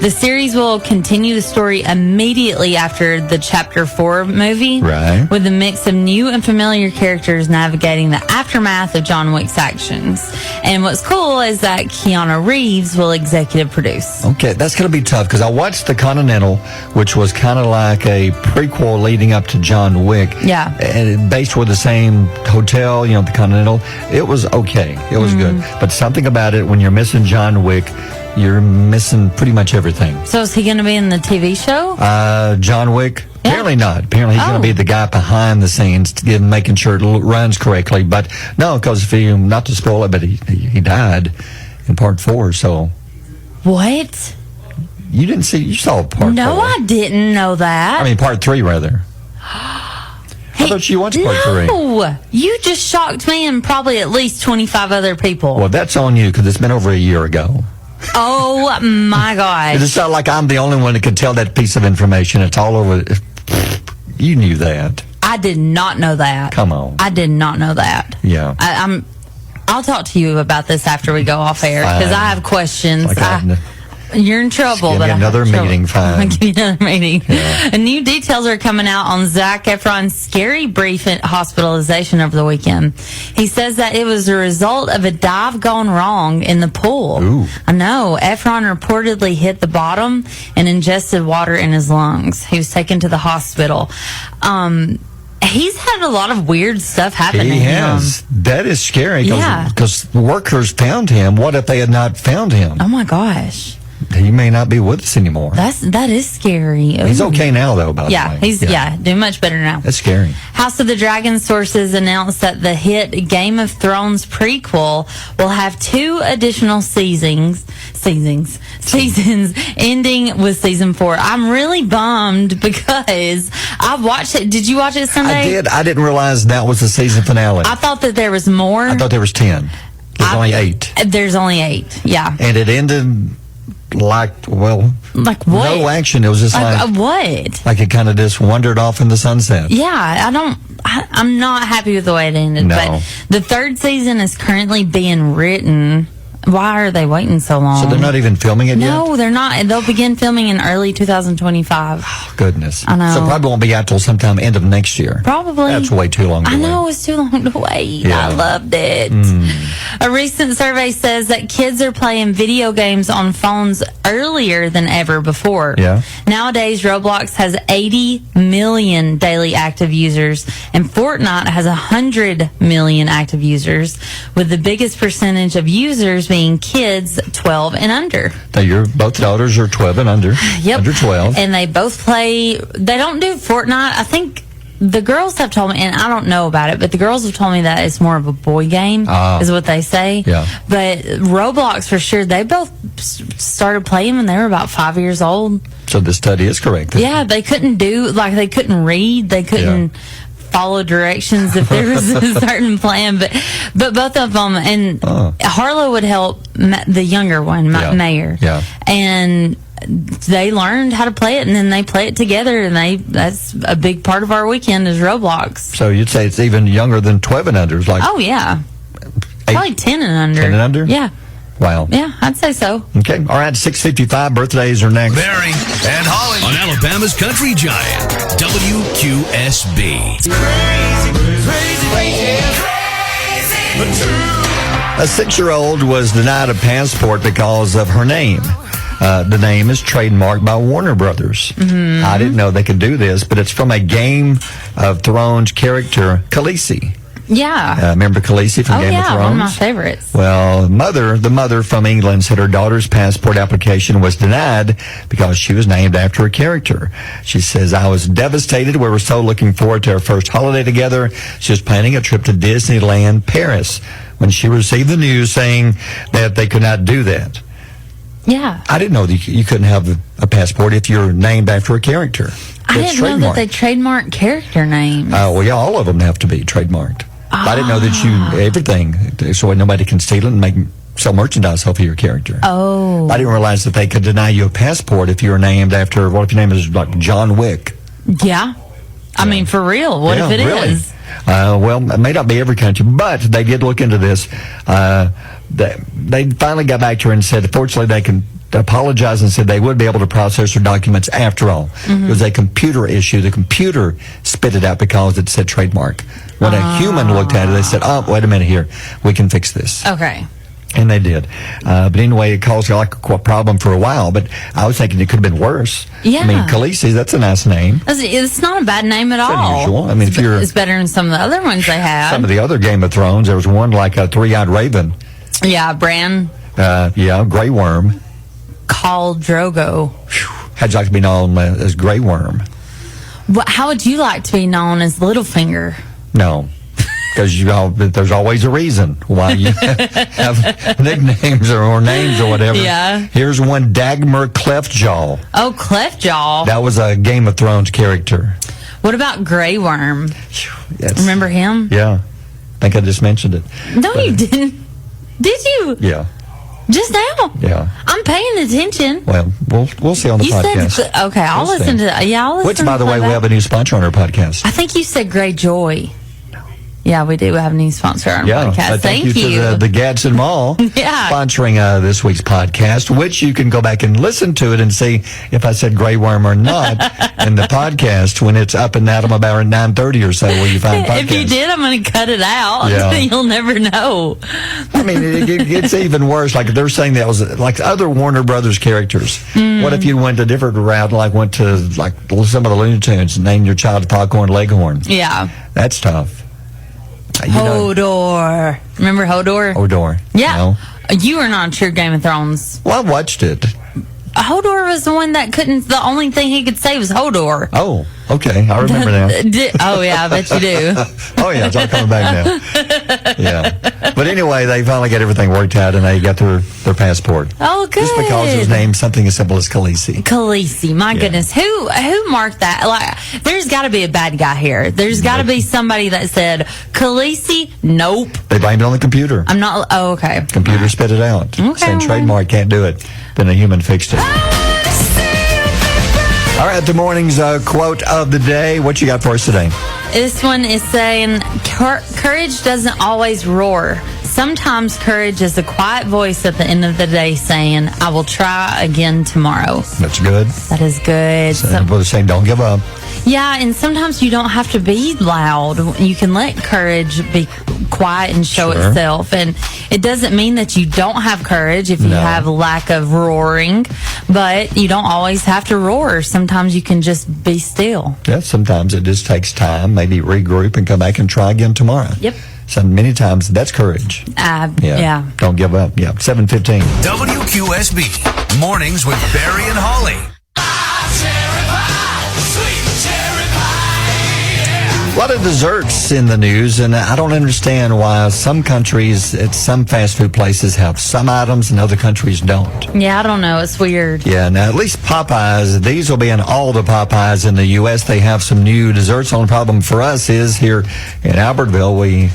Speaker 6: The series will continue the story immediately after the Chapter 4 movie,
Speaker 1: Right.
Speaker 6: with a mix of new and familiar characters navigating the aftermath of John Wick's actions. And what's cool is that Keanu Reeves will executive produce.
Speaker 1: Okay, that's going to be tough because I watched The Continental, which was kind of like a prequel leading up to John Wick.
Speaker 6: Yeah.
Speaker 1: And based with the same hotel, The Continental. It was okay. It was good. But something about it, when you're missing John Wick, you're missing pretty much everything.
Speaker 6: So is he going to be in the TV show?
Speaker 1: John Wick?
Speaker 6: Yeah.
Speaker 1: Apparently not. Apparently he's going to be the guy behind the scenes, making sure it runs correctly. But no, because not to spoil it, but he died in part 4, so...
Speaker 6: What?
Speaker 1: You saw part 4.
Speaker 6: No, I didn't know that.
Speaker 1: I mean, part 3, rather. I thought you watched part 3.
Speaker 6: No, you just shocked me and probably at least 25 other people.
Speaker 1: Well, that's on you, because it's been over a year ago.
Speaker 6: Oh, my gosh.
Speaker 1: It's not like I'm the only one that could tell that piece of information. It's all over. You knew that.
Speaker 6: I did not know that.
Speaker 1: Come on.
Speaker 6: I did not know that.
Speaker 1: Yeah.
Speaker 6: I'll talk to you about this after we go off air, because I have questions. You're in trouble.
Speaker 1: Give me another meeting, fine.
Speaker 6: I'll give you another meeting. Yeah. And new details are coming out on Zac Efron's scary brief hospitalization over the weekend. He says that it was a result of a dive gone wrong in the pool.
Speaker 1: Ooh.
Speaker 6: I know. Efron reportedly hit the bottom and ingested water in his lungs. He was taken to the hospital. He's had a lot of weird stuff happen to him.
Speaker 1: He has. That is scary.
Speaker 6: Yeah.
Speaker 1: Because workers found him. What if they had not found him?
Speaker 6: Oh, my gosh.
Speaker 1: He may not be with us anymore.
Speaker 6: That is scary.
Speaker 1: He's okay now, though, by the way.
Speaker 6: He's doing much better now.
Speaker 1: That's scary.
Speaker 6: House of the Dragon sources announced that the hit Game of Thrones prequel will have 2 additional seasons ending with season 4. I'm really bummed because I watched it. Did you watch it Sunday?
Speaker 1: I did. I didn't realize that was the season finale.
Speaker 6: I thought that there was more.
Speaker 1: I thought there was 10. There's only 8.
Speaker 6: There's only 8, yeah.
Speaker 1: And it ended like what? No action. It was just
Speaker 6: what?
Speaker 1: Like it kind of just wandered off in the sunset.
Speaker 6: Yeah, I'm not happy with the way it ended.
Speaker 1: No.
Speaker 6: But the 3rd season is currently being written. Why are they waiting so long?
Speaker 1: So they're not even filming it yet?
Speaker 6: No, they're not. They'll begin filming in early 2025.
Speaker 1: Oh, goodness.
Speaker 6: I know.
Speaker 1: So it probably won't be out till sometime end of next year.
Speaker 6: Probably.
Speaker 1: That's way too long to wait.
Speaker 6: I know, it's too long to wait.
Speaker 1: Yeah.
Speaker 6: I loved it. A recent survey says that kids are playing video games on phones earlier than ever before.
Speaker 1: Yeah.
Speaker 6: Nowadays, Roblox has 80 million daily active users, and Fortnite has 100 million active users, with the biggest percentage of users being kids 12 and under.
Speaker 1: Now, both daughters are 12 and under.
Speaker 6: Yep.
Speaker 1: Under 12.
Speaker 6: And they both play. They don't do Fortnite. I think the girls have told me, and I don't know about it, but the girls have told me that it's more of a boy game, is what they say.
Speaker 1: Yeah.
Speaker 6: But Roblox, for sure, they both started playing when they were about 5 years old.
Speaker 1: So the study is correct.
Speaker 6: Yeah, they couldn't they couldn't read. They couldn't follow directions if there was a certain plan, but both of them, and Harlow would help the younger one, Mayor, and they learned how to play it, and then they play it together, and that's a big part of our weekend is Roblox.
Speaker 1: So you'd say it's even younger than 12 and under? Like
Speaker 6: oh yeah, probably 10 and under.
Speaker 1: 10 and under?
Speaker 6: Yeah.
Speaker 1: Wow.
Speaker 6: Yeah, I'd say so.
Speaker 1: Okay. All right, 6:55 birthdays are next.
Speaker 3: Barry and Holli on Alabama's Country Giant, WQSB.
Speaker 1: A 6-year-old was denied a passport because of her name. The name is trademarked by Warner Brothers. Mm-hmm. I didn't know they could do this, but it's from a Game of Thrones character, Khaleesi.
Speaker 6: Yeah.
Speaker 1: Remember Khaleesi from Game of Thrones?
Speaker 6: One of my favorites.
Speaker 1: Well, the mother from England said her daughter's passport application was denied because she was named after a character. She says, I was devastated. We were so looking forward to our first holiday together. She was planning a trip to Disneyland Paris when she received the news saying that they could not do that.
Speaker 6: Yeah.
Speaker 1: I didn't know that you couldn't have a passport if you're named after a character.
Speaker 6: I didn't know that they trademark character names.
Speaker 1: Well, yeah, all of them have to be trademarked. I didn't know that everything, so nobody can steal it and sell merchandise off of your character.
Speaker 6: Oh.
Speaker 1: I didn't realize that they could deny you a passport if you were named after, what if your name is like John Wick?
Speaker 6: Yeah. I mean, for real, what if it is?
Speaker 1: Well, it may not be every country, but they did look into this. They finally got back to her and said, fortunately, they can apologize and said they would be able to process her documents after all. Mm-hmm. It was a computer issue. The computer spit it out because it said trademark. When a human looked at it, they said, oh, wait a minute here. We can fix this.
Speaker 6: Okay.
Speaker 1: And they did. But anyway, it caused like a problem for a while, but I was thinking it could have been worse.
Speaker 6: Yeah.
Speaker 1: I mean, Khaleesi, that's a nice name.
Speaker 6: It's not a bad name at all.
Speaker 1: It's unusual. I mean,
Speaker 6: it's better than some of the other ones they had.
Speaker 1: Some of the other Game of Thrones, there was one like a three-eyed raven.
Speaker 6: Yeah, Bran.
Speaker 1: Grey Worm.
Speaker 6: Khal Drogo.
Speaker 1: How'd you like to be known as Grey Worm?
Speaker 6: How would you like to be known as Littlefinger?
Speaker 1: No, because there's always a reason why you have nicknames or names or whatever.
Speaker 6: Yeah.
Speaker 1: Here's one, Dagmar Cleftjaw.
Speaker 6: Oh, Cleftjaw.
Speaker 1: That was a Game of Thrones character.
Speaker 6: What about Grey Worm? Remember him?
Speaker 1: Yeah. I think I just mentioned it.
Speaker 6: No, you didn't. Did you?
Speaker 1: Yeah.
Speaker 6: Just now?
Speaker 1: Yeah.
Speaker 6: I'm paying attention.
Speaker 1: Well, we'll see on the podcast.
Speaker 6: Okay, I'll listen to that. Yeah, I'll listen.
Speaker 1: Which, by the way, we have a new sponsor on our podcast.
Speaker 6: I think you said Greyjoy. Yeah, we do have a new sponsor on our podcast.
Speaker 1: Thank you to the Gadsden Mall sponsoring this week's podcast, which you can go back and listen to it and see if I said Grey Worm or not in the podcast when it's up and out of about 9:30 or so where you find podcasts.
Speaker 6: If you did, I'm going to cut it out.
Speaker 1: Yeah.
Speaker 6: You'll never know.
Speaker 1: I mean, it gets even worse. Like they're saying that was like other Warner Brothers characters. What if you went a different route, like went to like some of the Looney Tunes and named your child Foghorn Leghorn?
Speaker 6: Yeah.
Speaker 1: That's tough.
Speaker 6: Hodor. Remember Hodor?
Speaker 1: Hodor.
Speaker 6: Yeah. You were not sure Game of Thrones.
Speaker 1: Well, I watched it.
Speaker 6: Hodor was the one that couldn't, the only thing he could say was Hodor.
Speaker 1: Oh, okay. I remember now.
Speaker 6: Oh, yeah, I bet you do.
Speaker 1: Oh, yeah, it's all coming back now. Yeah. But anyway, they finally got everything worked out and they got their passport.
Speaker 6: Oh, good.
Speaker 1: Just because it was named something as simple as Khaleesi.
Speaker 6: Khaleesi, my goodness. Who marked that? Like, there's got to be a bad guy here. There's got to be somebody that said, Khaleesi, nope.
Speaker 1: They blamed it on the computer.
Speaker 6: I'm not, oh, okay.
Speaker 1: Computer spit it out.
Speaker 6: Okay.
Speaker 1: Saying trademark can't do it. Then a human fixed it. All right, the morning's quote of the day. What you got for us today?
Speaker 6: This one is saying, courage doesn't always roar. Sometimes courage is a quiet voice at the end of the day saying, I will try again tomorrow.
Speaker 1: That's good.
Speaker 6: That is good.
Speaker 1: People are saying, don't give up.
Speaker 6: Yeah, and sometimes you don't have to be loud. You can let courage be quiet and show itself. And it doesn't mean that you don't have courage if you have lack of roaring, but you don't always have to roar. Sometimes you can just be still.
Speaker 1: Yeah, sometimes it just takes time. Maybe regroup and come back and try again tomorrow.
Speaker 6: Yep.
Speaker 1: So many times that's courage.
Speaker 6: Yeah.
Speaker 1: Don't give up. Yeah. 7:15.
Speaker 3: WQSB Mornings with Barry and Holli.
Speaker 1: A lot of desserts in the news, and I don't understand why some countries at some fast food places have some items and other countries don't.
Speaker 6: Yeah, I don't know. It's weird.
Speaker 1: Yeah, now at least Popeyes, these will be in all the Popeyes in the U.S. They have some new desserts. The only problem for us is here in Albertville, we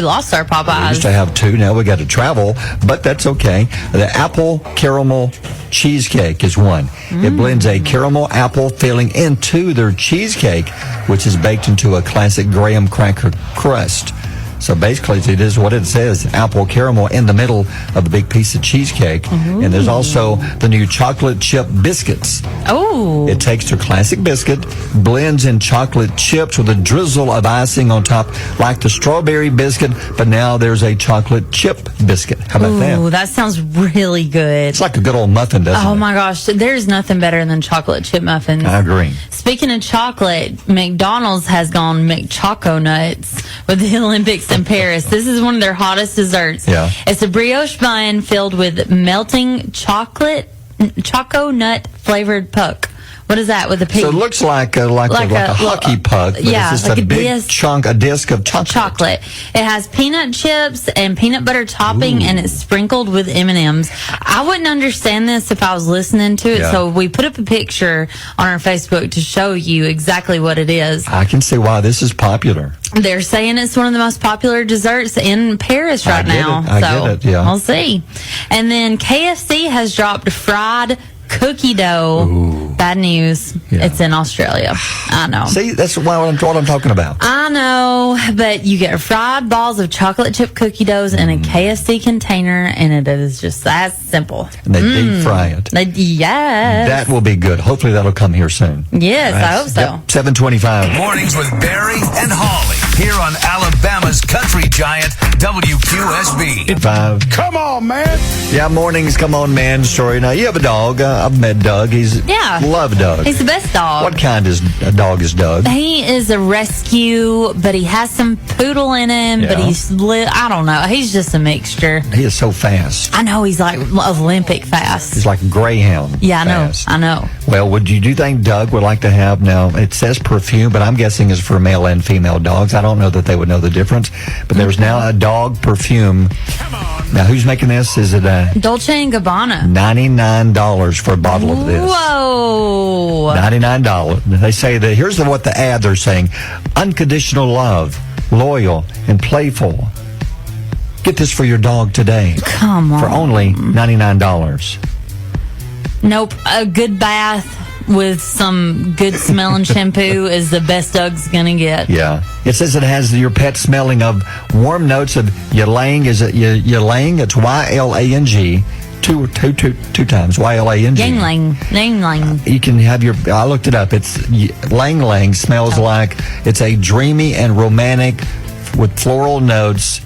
Speaker 6: lost our Popeyes.
Speaker 1: We used to have two. Now we got to travel, but that's okay. The apple caramel cheesecake is one. It blends a caramel apple filling into their cheesecake, which is baked into a classic graham cracker crust. So basically, it is what it says, apple caramel in the middle of a big piece of cheesecake. And there's also the new chocolate chip biscuits.
Speaker 6: Oh.
Speaker 1: It takes their classic biscuit, blends in chocolate chips with a drizzle of icing on top, like the strawberry biscuit, but now there's a chocolate chip biscuit. How about that?
Speaker 6: Ooh, that sounds really good.
Speaker 1: It's like a good old muffin, doesn't it?
Speaker 6: Oh, my gosh. There's nothing better than chocolate chip muffins.
Speaker 1: I agree.
Speaker 6: Speaking of chocolate, McDonald's has gone McChoco Nuts with the Olympics in Paris. This is one of their hottest desserts.
Speaker 1: Yeah.
Speaker 6: It's a brioche bun filled with melting choco nut flavored puck. What is that with a pea?
Speaker 1: So it looks like a hockey puck, but it's just
Speaker 6: like
Speaker 1: a big chunk, a disc of chocolate.
Speaker 6: It has peanut chips and peanut butter topping, and it's sprinkled with M&Ms. I wouldn't understand this if I was listening to it, so we put up a picture on our Facebook to show you exactly what it is.
Speaker 1: I can see why this is popular.
Speaker 6: They're saying it's one of the most popular desserts in Paris right now.
Speaker 1: I get it, yeah.
Speaker 6: We'll see. And then KFC has dropped fried cookie dough.
Speaker 1: Ooh.
Speaker 6: Bad news.
Speaker 1: Yeah.
Speaker 6: It's in Australia. I know.
Speaker 1: See, that's what I'm talking about.
Speaker 6: I know, but you get fried balls of chocolate chip cookie doughs in a KFC container, and it is just that simple.
Speaker 1: And they deep fry it.
Speaker 6: Yes.
Speaker 1: That will be good. Hopefully that'll come here soon.
Speaker 6: Yes, I hope so.
Speaker 1: Yep. 7:25.
Speaker 3: Mornings with Barry and Holli here on Alabama's country giant WQSB.
Speaker 1: 5.
Speaker 4: Come on, man.
Speaker 1: Yeah, mornings, come on, man story. Now, you have a dog. I've met Doug. Love Doug.
Speaker 6: He's the best dog.
Speaker 1: What kind dog is Doug?
Speaker 6: He is a rescue, but he has some poodle in him, but I don't know. He's just a mixture.
Speaker 1: He is so fast.
Speaker 6: I know, he's like Olympic fast.
Speaker 1: He's like a greyhound.
Speaker 6: Yeah, I know.
Speaker 1: fast.
Speaker 6: I know.
Speaker 1: Well, do you think Doug would like to have, now, it says perfume, but I'm guessing it's for male and female dogs. I don't know that they would know the difference, but there's now a dog perfume. Now, who's making this? Is it
Speaker 6: Dolce & Gabbana.
Speaker 1: $99 for a bottle of this?
Speaker 6: Whoa.
Speaker 1: $99. They say that, here's what the ad they're saying. Unconditional love, loyal, and playful. Get this for your dog today.
Speaker 6: Come on.
Speaker 1: For only $99.
Speaker 6: Nope. A good bath with some good smelling shampoo is the best Doug's gonna get.
Speaker 1: Yeah. It says it has your pet smelling of warm notes of ylang. Is it ylang? It's Y-L-A-N-G. Two times. Y-L-A-N-G.
Speaker 6: Ylang.
Speaker 1: You can have your, I looked it up. It's Lang Lang smells like, it's a dreamy and romantic with floral notes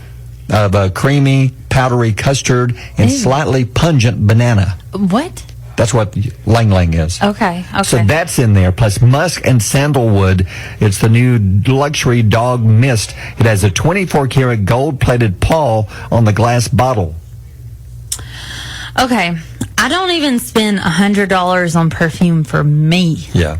Speaker 1: of a creamy, powdery custard and slightly pungent banana.
Speaker 6: What?
Speaker 1: That's what Lang Lang is.
Speaker 6: Okay.
Speaker 1: So that's in there, plus musk and sandalwood. It's the new luxury dog mist. It has a 24-karat gold-plated paw on the glass bottle.
Speaker 6: Okay. I don't even spend $100 on perfume for me.
Speaker 1: Yeah.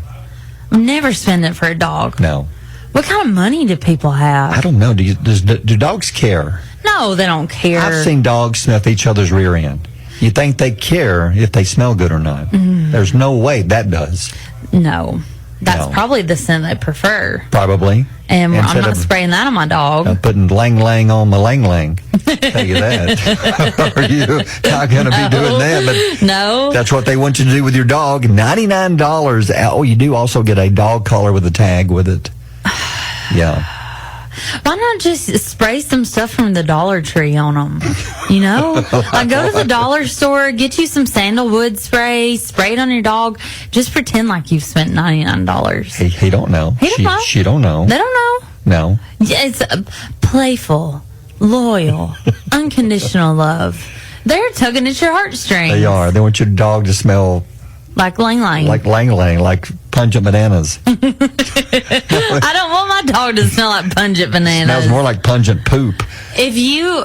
Speaker 6: Never spend it for a dog.
Speaker 1: No.
Speaker 6: What kind of money do people have?
Speaker 1: I don't know. Do dogs care?
Speaker 6: No, they don't care.
Speaker 1: I've seen dogs sniff each other's rear end. You think they care if they smell good or not? There's no way that does.
Speaker 6: No. That's probably the scent they prefer.
Speaker 1: Probably.
Speaker 6: And
Speaker 1: Instead
Speaker 6: I'm not
Speaker 1: of
Speaker 6: spraying that on my dog.
Speaker 1: Putting Lang Lang on my Lang Lang. Tell you that. Are you not going to be doing that? But
Speaker 6: no.
Speaker 1: That's what they want you to do with your dog. $99. Oh, you do also get a dog collar with a tag with it. Yeah.
Speaker 6: Why not just spray some stuff from the Dollar Tree on them? You know? Like, go to the dollar store, get you some sandalwood spray it on your dog. Just pretend like you've spent $99.
Speaker 1: He don't know. She don't know.
Speaker 6: They don't know.
Speaker 1: No.
Speaker 6: Yeah, it's playful, loyal, unconditional love. They're tugging at your heartstrings.
Speaker 1: They are. They want your dog to smell
Speaker 6: like Lang Lang.
Speaker 1: Like Lang Lang, like pungent bananas.
Speaker 6: I don't want my dog to smell like pungent bananas.
Speaker 1: Smells more like pungent poop.
Speaker 6: If you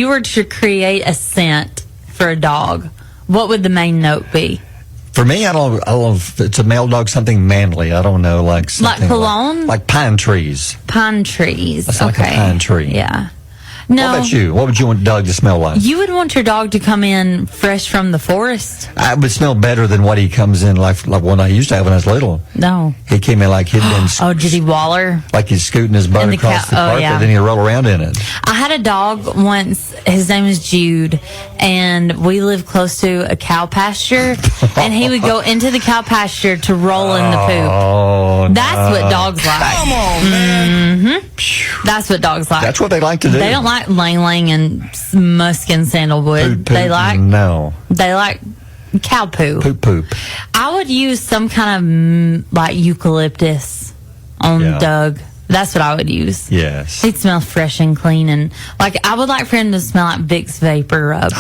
Speaker 6: were to create a scent for a dog, what would the main note be?
Speaker 1: For me, I don't know if it's a male dog, something manly. I don't know, like something
Speaker 6: like cologne?
Speaker 1: Like pine trees.
Speaker 6: Pine trees.
Speaker 1: That's like a pine tree.
Speaker 6: Yeah. No.
Speaker 1: What about you? What would you want Doug to smell like?
Speaker 6: You would want your dog to come in fresh from the forest.
Speaker 1: I would smell better than what he comes in like when I used to have when I was little.
Speaker 6: No.
Speaker 1: He came in like he'd been...
Speaker 6: Oh, did he waller?
Speaker 1: Like he's scooting his butt across the carpet, and then he'd roll around in it.
Speaker 6: I had a dog once. His name was Jude, and we lived close to a cow pasture, and he would go into the cow pasture to roll in the poop.
Speaker 1: Oh,
Speaker 6: That's what dogs like.
Speaker 3: Come on, man.
Speaker 6: Mm-hmm. That's what dogs like.
Speaker 1: That's what they like to do.
Speaker 6: They don't like Lang Lang and musk and sandalwood.
Speaker 1: Poop,
Speaker 6: they like cow poo.
Speaker 1: Poop.
Speaker 6: I would use some kind of like eucalyptus on Doug. That's what I would use.
Speaker 1: Yes.
Speaker 6: He'd smell fresh and clean, and like I would like for him to smell like Vicks Vapor Rub.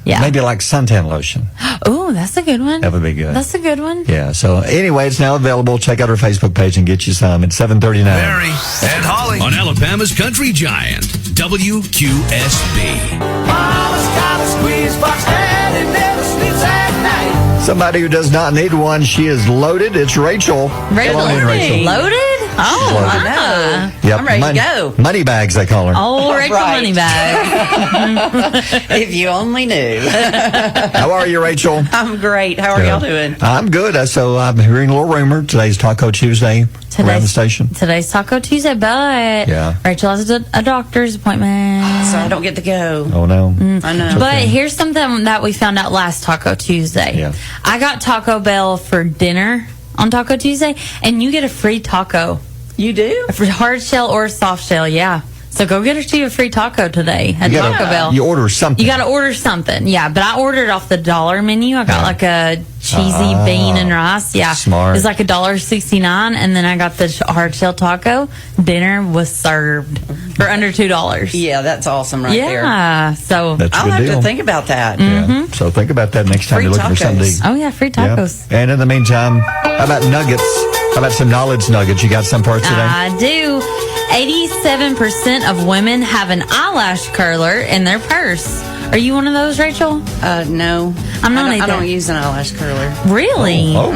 Speaker 6: Yeah.
Speaker 1: Maybe like suntan lotion.
Speaker 6: Oh, that's a good one.
Speaker 1: That would be good.
Speaker 6: That's a good one.
Speaker 1: Yeah. So anyway, it's now available. Check out our Facebook page and get you some. It's 7:39.
Speaker 3: Barry and Holli on Alabama's Country Giant, WQSB.
Speaker 4: Mama's got a squeeze box and it never sleeps at night.
Speaker 1: Somebody who does not need one. She is loaded. It's Rachel.
Speaker 6: Rachel.
Speaker 1: Come on in, Rachel.
Speaker 6: Loaded? Oh,
Speaker 1: loaded.
Speaker 6: wow.
Speaker 1: Yep.
Speaker 9: I'm ready to go.
Speaker 1: Money bags, they call her.
Speaker 6: Oh, Rachel
Speaker 9: Right.
Speaker 6: Moneybag.
Speaker 9: If you only knew.
Speaker 1: How are you, Rachel?
Speaker 9: I'm great. How are y'all doing?
Speaker 1: I'm good. So I'm hearing a little rumor. Today's Taco Tuesday around the station.
Speaker 6: Today's Taco Tuesday, but Rachel has a doctor's appointment.
Speaker 9: So I don't get to go.
Speaker 1: Oh, no.
Speaker 9: I know.
Speaker 6: But here's something that we found out last Taco Tuesday.
Speaker 1: Yeah.
Speaker 6: I got Taco Bell for dinner on Taco Tuesday, and you get a free taco.
Speaker 9: You do?
Speaker 6: For hard shell or soft shell, yeah. So go get you a free taco today at Taco Bell.
Speaker 1: You order something.
Speaker 6: You got to order something, yeah. But I ordered off the dollar menu. I got like a cheesy bean and rice. Yeah,
Speaker 1: smart.
Speaker 6: It was like $1.69, and then I got the hard shell taco. Dinner was served for under $2.
Speaker 9: Yeah, that's awesome right there.
Speaker 6: Yeah, so
Speaker 1: That's a
Speaker 9: I'll
Speaker 1: good
Speaker 9: have
Speaker 1: deal.
Speaker 9: to think about that.
Speaker 1: Yeah. So think about that next time
Speaker 9: Free
Speaker 1: you're looking for something to
Speaker 9: tacos.
Speaker 1: eat.
Speaker 6: oh yeah, free tacos.
Speaker 1: Yeah. And in the meantime, how about nuggets? How about some knowledge nuggets? You got some for us today?
Speaker 6: I do. 87% of women have an eyelash curler in their purse. Are you one of those, Rachel?
Speaker 9: No.
Speaker 6: I'm not
Speaker 9: I
Speaker 6: either.
Speaker 9: don't use an eyelash curler.
Speaker 6: Really?
Speaker 1: Oh.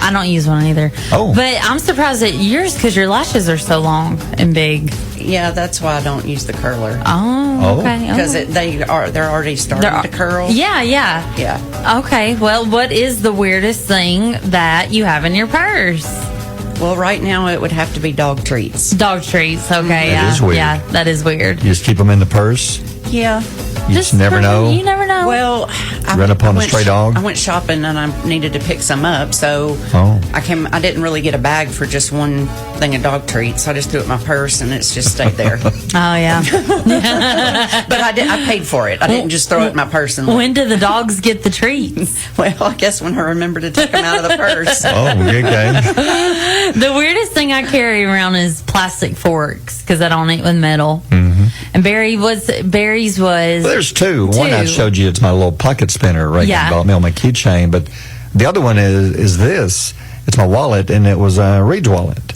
Speaker 6: I don't use one either.
Speaker 1: Oh.
Speaker 6: But I'm surprised at yours because your lashes are so long and big.
Speaker 9: Yeah, that's why I don't use the curler.
Speaker 6: Oh, okay.
Speaker 9: Because they're already starting to curl.
Speaker 6: Yeah.
Speaker 9: Yeah.
Speaker 6: Okay. Well, what is the weirdest thing that you have in your purse?
Speaker 9: Well, right now it would have to be dog treats.
Speaker 6: Dog treats. Okay.
Speaker 1: That is weird.
Speaker 6: Yeah, that is weird.
Speaker 1: You just keep them in the purse?
Speaker 9: Yeah.
Speaker 1: You just never know.
Speaker 6: You never know.
Speaker 9: Well,
Speaker 1: Run upon a stray dog?
Speaker 9: I went shopping and I needed to pick some up, so I didn't really get a bag for just one thing of dog treats. So I just threw it in my purse and it's just stayed there.
Speaker 6: Oh yeah.
Speaker 9: But I paid for it. I didn't just throw it in my purse. And
Speaker 6: when do the dogs get the treats?
Speaker 9: Well, I guess when I remember to take them out of the purse.
Speaker 1: Oh, good game.
Speaker 6: The weirdest thing I carry around is plastic forks because I don't eat with metal. Mm-hmm. And Barry's was.
Speaker 1: Well, there's two. One I showed you. It's my little pocket spinner Reagan bought me on my keychain. But the other one is this. It's my wallet, and it was Reed's wallet.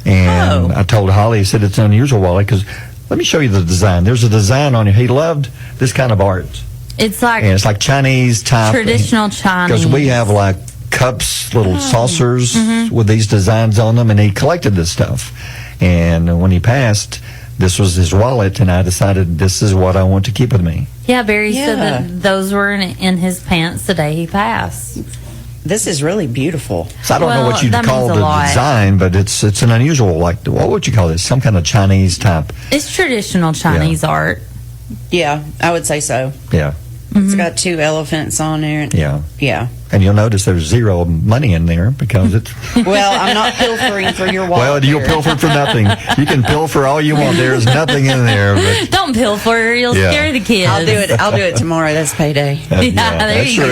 Speaker 1: And I told Holly, I said, it's an unusual wallet because let me show you the design. There's a design on it. He loved this kind of art.
Speaker 6: It's like
Speaker 1: Chinese type.
Speaker 6: Traditional Chinese.
Speaker 1: Because we have like cups, little saucers with these designs on them, and he collected this stuff. And when he passed, this was his wallet, and I decided this is what I want to keep with me.
Speaker 6: Yeah, Barry said that those were in his pants the day he passed.
Speaker 9: This is really beautiful.
Speaker 1: So I don't know what you'd call the design, but it's an unusual, like, what would you call this? Some kind of Chinese type.
Speaker 6: It's traditional Chinese art.
Speaker 9: Yeah, I would say so.
Speaker 1: Yeah.
Speaker 9: It's got 2 elephants on there.
Speaker 1: Yeah.
Speaker 9: Yeah.
Speaker 1: And you'll notice there's zero money in there because it's...
Speaker 9: Well, I'm not pilfering for your wallet.
Speaker 1: Well, you'll pilfer for nothing. You can pilfer all you want. There's nothing in there. But...
Speaker 6: Don't pilfer. You'll scare the kids.
Speaker 9: I'll do it tomorrow. That's payday.
Speaker 6: There you go.
Speaker 1: That's true.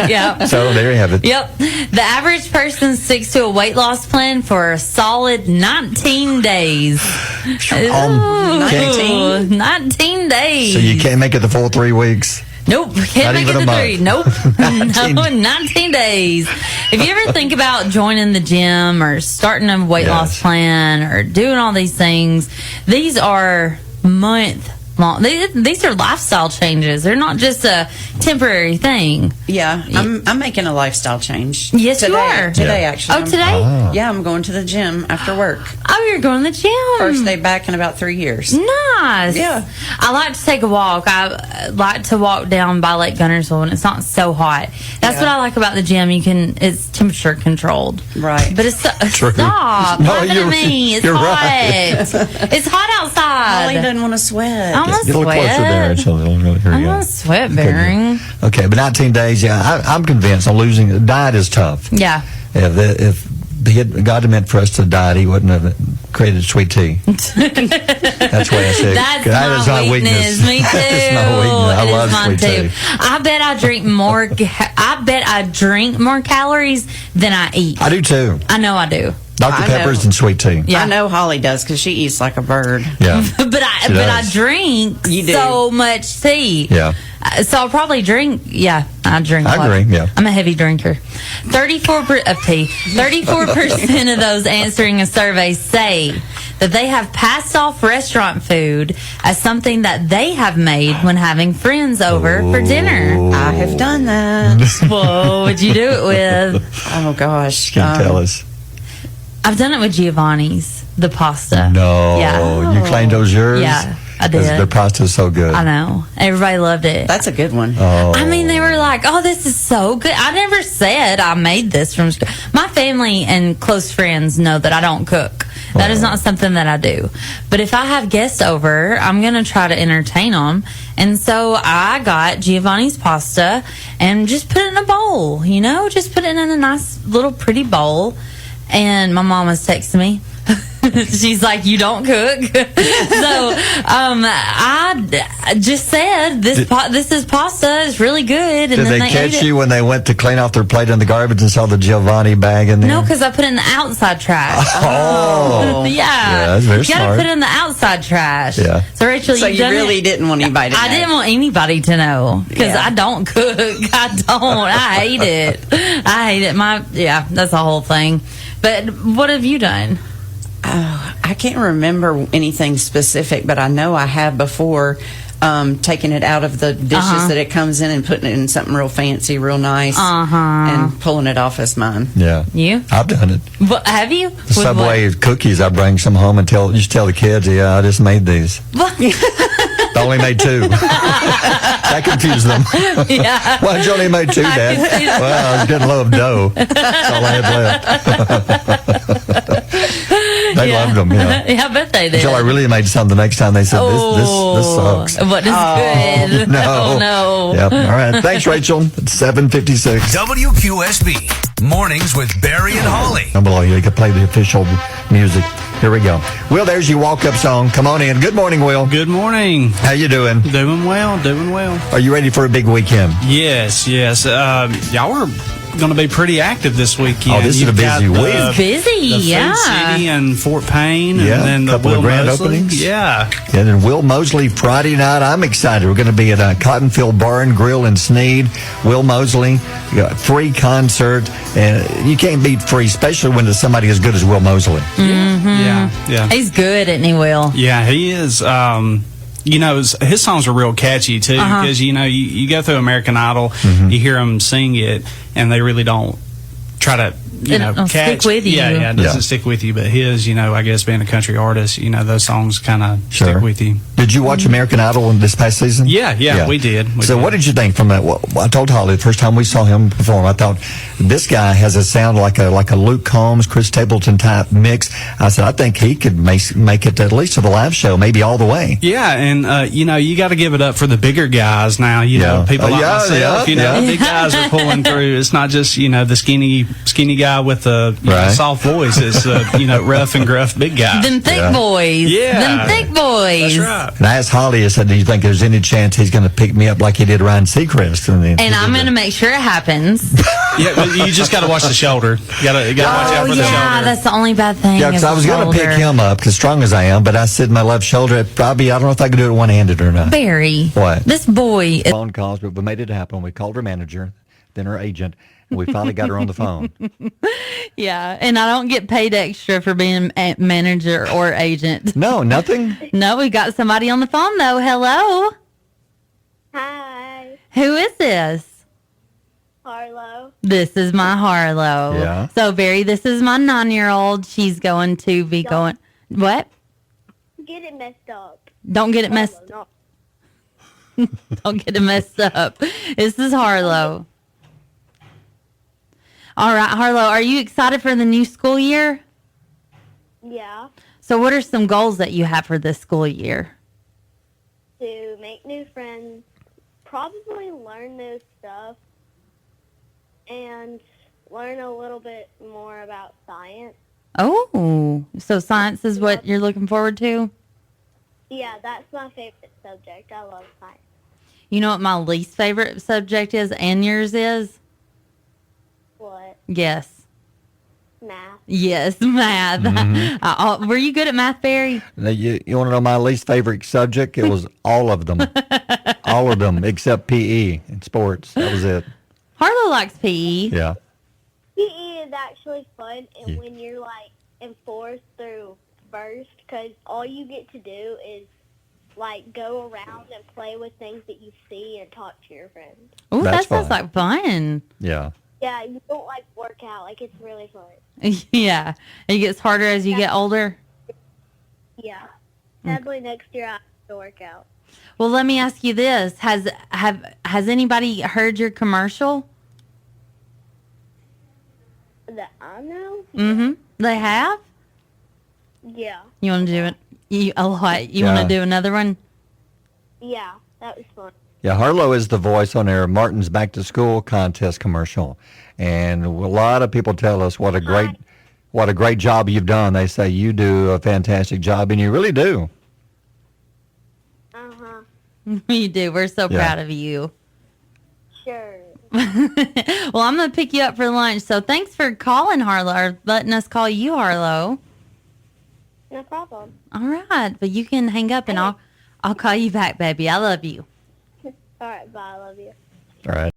Speaker 6: Yeah.
Speaker 1: So there you have it.
Speaker 6: Yep. The average person sticks to a weight loss plan for a solid 19 days. 19 days.
Speaker 1: So you can't make it the full 3 weeks.
Speaker 6: Nope, can't make it to 3. Nope, 19 days. If you ever think about joining the gym or starting a weight loss plan or doing all these things, these are month long. These are lifestyle changes. They're not just a temporary thing.
Speaker 9: Yeah, I'm making a lifestyle change.
Speaker 6: Yes,
Speaker 9: today,
Speaker 6: you are.
Speaker 9: Today, actually.
Speaker 6: Oh, today?
Speaker 9: Yeah, I'm going to the gym after work.
Speaker 6: Oh, you're going to the gym.
Speaker 9: First day back in about 3 years.
Speaker 6: Nice.
Speaker 9: Yeah.
Speaker 6: I like to take a walk. I like to walk down by Lake Gunnersville when it's not so hot. That's what I like about the gym. It's temperature controlled.
Speaker 9: Right.
Speaker 6: But it's
Speaker 1: True.
Speaker 6: Stop.
Speaker 1: No,
Speaker 6: Laughing at me. It's hot.
Speaker 1: Right.
Speaker 6: It's hot outside.
Speaker 9: Holly doesn't want to sweat.
Speaker 6: I want to
Speaker 1: Get a little closer there.
Speaker 6: I want to sweat, Barry.
Speaker 1: Okay, but 19 days, I'm convinced on losing. Diet is tough.
Speaker 6: Yeah.
Speaker 1: If God had meant for us to diet, he wouldn't have created sweet tea. That's why I said
Speaker 6: that's my weakness. Me too.
Speaker 1: It's my weakness. I love sweet tea.
Speaker 6: I bet I drink more calories than I eat.
Speaker 1: I do too.
Speaker 6: I know I do.
Speaker 1: Dr. Pepper's and sweet tea.
Speaker 6: Yeah.
Speaker 9: I know Holly does because she eats like a bird.
Speaker 1: Yeah.
Speaker 6: but I drink so much tea.
Speaker 1: Yeah.
Speaker 6: So I'll probably drink. Yeah, I drink.
Speaker 1: I agree. Yeah.
Speaker 6: I'm a heavy drinker. 34% of those answering a survey say that they have passed off restaurant food as something that they have made when having friends over for dinner.
Speaker 9: I have done that.
Speaker 6: Whoa, what'd you do it with?
Speaker 9: Oh gosh.
Speaker 1: Can you tell us?
Speaker 6: I've done it with Giovanni's, the pasta.
Speaker 1: No.
Speaker 6: Yeah.
Speaker 1: You claimed it was yours?
Speaker 6: Yeah, I did.
Speaker 1: Their pasta is so good.
Speaker 6: I know. Everybody loved it.
Speaker 9: That's a good one.
Speaker 1: Oh.
Speaker 6: I mean, they were like, oh, this is so good. I never said I made this from scratch. My family and close friends know that I don't cook. That is not something that I do. But if I have guests over, I'm going to try to entertain them. And so I got Giovanni's pasta and just put it in a bowl, just put it in a nice little pretty bowl. And my mom was texting me. She's like, you don't cook. So I just said, this is pasta. It's really good. And
Speaker 1: Did
Speaker 6: then
Speaker 1: they catch
Speaker 6: ate
Speaker 1: you when they went to clean off their plate in the garbage and saw the Giovanni bag in there?
Speaker 6: No, because I put it in the outside trash.
Speaker 1: Oh.
Speaker 6: Yeah.
Speaker 1: That's very
Speaker 6: you got
Speaker 1: smart.
Speaker 6: to put it in the outside trash.
Speaker 1: Yeah.
Speaker 6: So, Rachel,
Speaker 9: So you really didn't want anybody to know.
Speaker 6: I didn't want anybody to know because I don't cook. I don't. I hate it. I hate it. That's the whole thing. But what have you done?
Speaker 9: Oh, I can't remember anything specific, but I know I have before taking it out of the dishes that it comes in and putting it in something real fancy, real nice, and pulling it off as mine.
Speaker 1: Yeah.
Speaker 6: You?
Speaker 1: I've done it.
Speaker 6: What, have you?
Speaker 1: The Subway cookies, I bring some home and tell the kids, I just made these. I only made 2. That confused them.
Speaker 6: Yeah.
Speaker 1: Why did you only make 2, Dad? Well, I was getting low of dough. That's all I had left. They loved them, yeah.
Speaker 6: Yeah, I bet they did.
Speaker 1: Until I really made some the next time they said, this sucks.
Speaker 6: What is good?
Speaker 1: No.
Speaker 6: Oh, no.
Speaker 1: Yep. All right. Thanks, Rachel. It's 7:56.
Speaker 3: WQSB Mornings with Barry and Holli.
Speaker 1: I'm below you. You can play the official music. Here we go. Will, there's your walk-up song. Come on in. Good morning, Will.
Speaker 10: Good morning.
Speaker 1: How you doing?
Speaker 10: Doing well.
Speaker 1: Are you ready for a big weekend?
Speaker 10: Yes. Y'all are going to be pretty active this weekend.
Speaker 1: Oh, this is a busy week.
Speaker 6: It's busy,
Speaker 10: the
Speaker 6: yeah.
Speaker 10: Food City and Fort Payne,
Speaker 1: Yeah,
Speaker 10: and then the
Speaker 1: couple
Speaker 10: Will
Speaker 1: of grand
Speaker 10: Mosley.
Speaker 1: openings.
Speaker 10: Yeah.
Speaker 1: And then Will Mosley Friday night. I'm excited. We're going to be at Cottonfield Bar and Grill in Sneed. Will Mosley, free concert. And you can't beat free, especially when there's somebody as good as Will Mosley.
Speaker 10: Yeah.
Speaker 6: He's good, isn't he, Will?
Speaker 10: Yeah, he is. His songs are real catchy, too, because, you go through American Idol, you hear them sing it, and they really don't try to, catch.
Speaker 6: Stick with you.
Speaker 10: Yeah, it doesn't stick with you. But his, I guess being a country artist, those songs kind of stick with you.
Speaker 1: Did you watch American Idol this past season?
Speaker 10: Yeah, we did.
Speaker 1: What did you think from that? Well, I told Holly the first time we saw him perform, I thought this guy has a sound like a Luke Combs, Chris Stapleton type mix. I said I think he could make it at least to the live show, maybe all the way.
Speaker 10: Yeah, and you got to give it up for the bigger guys now. People like myself. The big guys are pulling through. It's not just the skinny guy with a soft voice. It's rough and gruff big guy.
Speaker 6: Them thick boys.
Speaker 10: Yeah,
Speaker 6: them thick boys.
Speaker 10: That's right.
Speaker 1: And I asked Holly, I said, do you think there's any chance he's going to pick me up like he did Ryan Seacrest?
Speaker 6: And I'm going to make sure it happens.
Speaker 10: Yeah, but you just got to watch the shoulder. You got to watch out for the shoulder.
Speaker 6: Yeah, that's the only bad thing.
Speaker 1: Yeah, because I was going to pick him up, because strong as I am, but I said my left shoulder, probably, I don't know if I could do it one-handed or not.
Speaker 6: Barry.
Speaker 1: What?
Speaker 6: This boy.
Speaker 1: Phone calls, but we made it happen. We called her manager, then her agent, and we finally got her on the phone.
Speaker 6: Yeah, and I don't get paid extra for being a manager or agent.
Speaker 1: No, nothing?
Speaker 6: No, we got somebody on the phone, though. Hello.
Speaker 11: Hi.
Speaker 6: Who is this?
Speaker 11: Harlow.
Speaker 6: This is my Harlow.
Speaker 1: Yeah.
Speaker 6: So, Barry, this is my 9-year-old. She's going to be going. What?
Speaker 11: Get it messed up.
Speaker 6: Don't get it messed. Don't get it messed up. This is Harlow. All right, Harlow, are you excited for the new school year?
Speaker 11: Yeah.
Speaker 6: So what are some goals that you have for this school year?
Speaker 11: To make new friends, probably learn new stuff, and learn a little bit more about science.
Speaker 6: Oh, so science is what you're looking forward to?
Speaker 11: Yeah, that's my favorite subject. I love science.
Speaker 6: You know what my least favorite subject is and yours is?
Speaker 11: What?
Speaker 6: Yes.
Speaker 11: Math.
Speaker 6: Yes, math.
Speaker 1: Mm-hmm.
Speaker 6: Were you good at math, Barry?
Speaker 1: You want to know my least favorite subject? It was all of them. All of them, except PE and sports. That was it.
Speaker 6: Harlow likes PE.
Speaker 1: Yeah.
Speaker 11: PE is actually fun, and when you're like in 4th through 1st, because all you get to do is like go around and play with things that you see and talk to your friends.
Speaker 6: Oh, that sounds
Speaker 1: fun.
Speaker 6: like fun.
Speaker 1: Yeah.
Speaker 11: Yeah, you don't like work out. Like, it's really fun.
Speaker 6: Yeah. It gets harder as you get older.
Speaker 11: Yeah. Sadly, next year I have to work out.
Speaker 6: Well, let me ask you this. Has anybody heard your commercial?
Speaker 11: That I know?
Speaker 6: Mm-hmm. They have?
Speaker 11: Yeah.
Speaker 6: You want to do it? You want to do another one?
Speaker 11: Yeah, that was fun.
Speaker 1: Yeah, Harlow is the voice on our Martin's Back to School contest commercial, and a lot of people tell us what a great job you've done. They say you do a fantastic job, and you really do.
Speaker 6: You do. We're so proud of you.
Speaker 11: Sure.
Speaker 6: Well, I'm going to pick you up for lunch. So thanks for calling, Harlow, or letting us call you Harlow.
Speaker 11: No problem.
Speaker 6: All right, but you can hang up, and I'll call you back, baby. I love you.
Speaker 11: All right, bye. I love you.
Speaker 1: All right.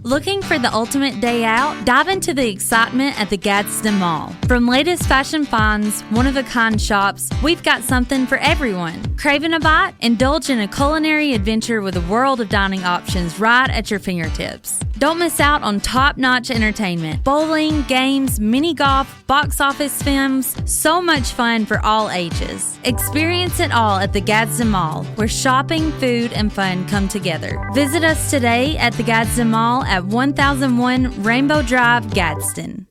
Speaker 2: Looking for the ultimate day out? Dive into the excitement at the Gadsden Mall. From latest fashion finds, one-of-a-kind shops, we've got something for everyone. Craving a bite? Indulge in a culinary adventure with a world of dining options right at your fingertips. Don't miss out on top-notch entertainment. Bowling, games, mini golf, box office films, so much fun for all ages. Experience it all at the Gadsden Mall, where shopping, food, and fun come together. Visit us today at the Gadsden Mall at 1001 Rainbow Drive, Gadsden.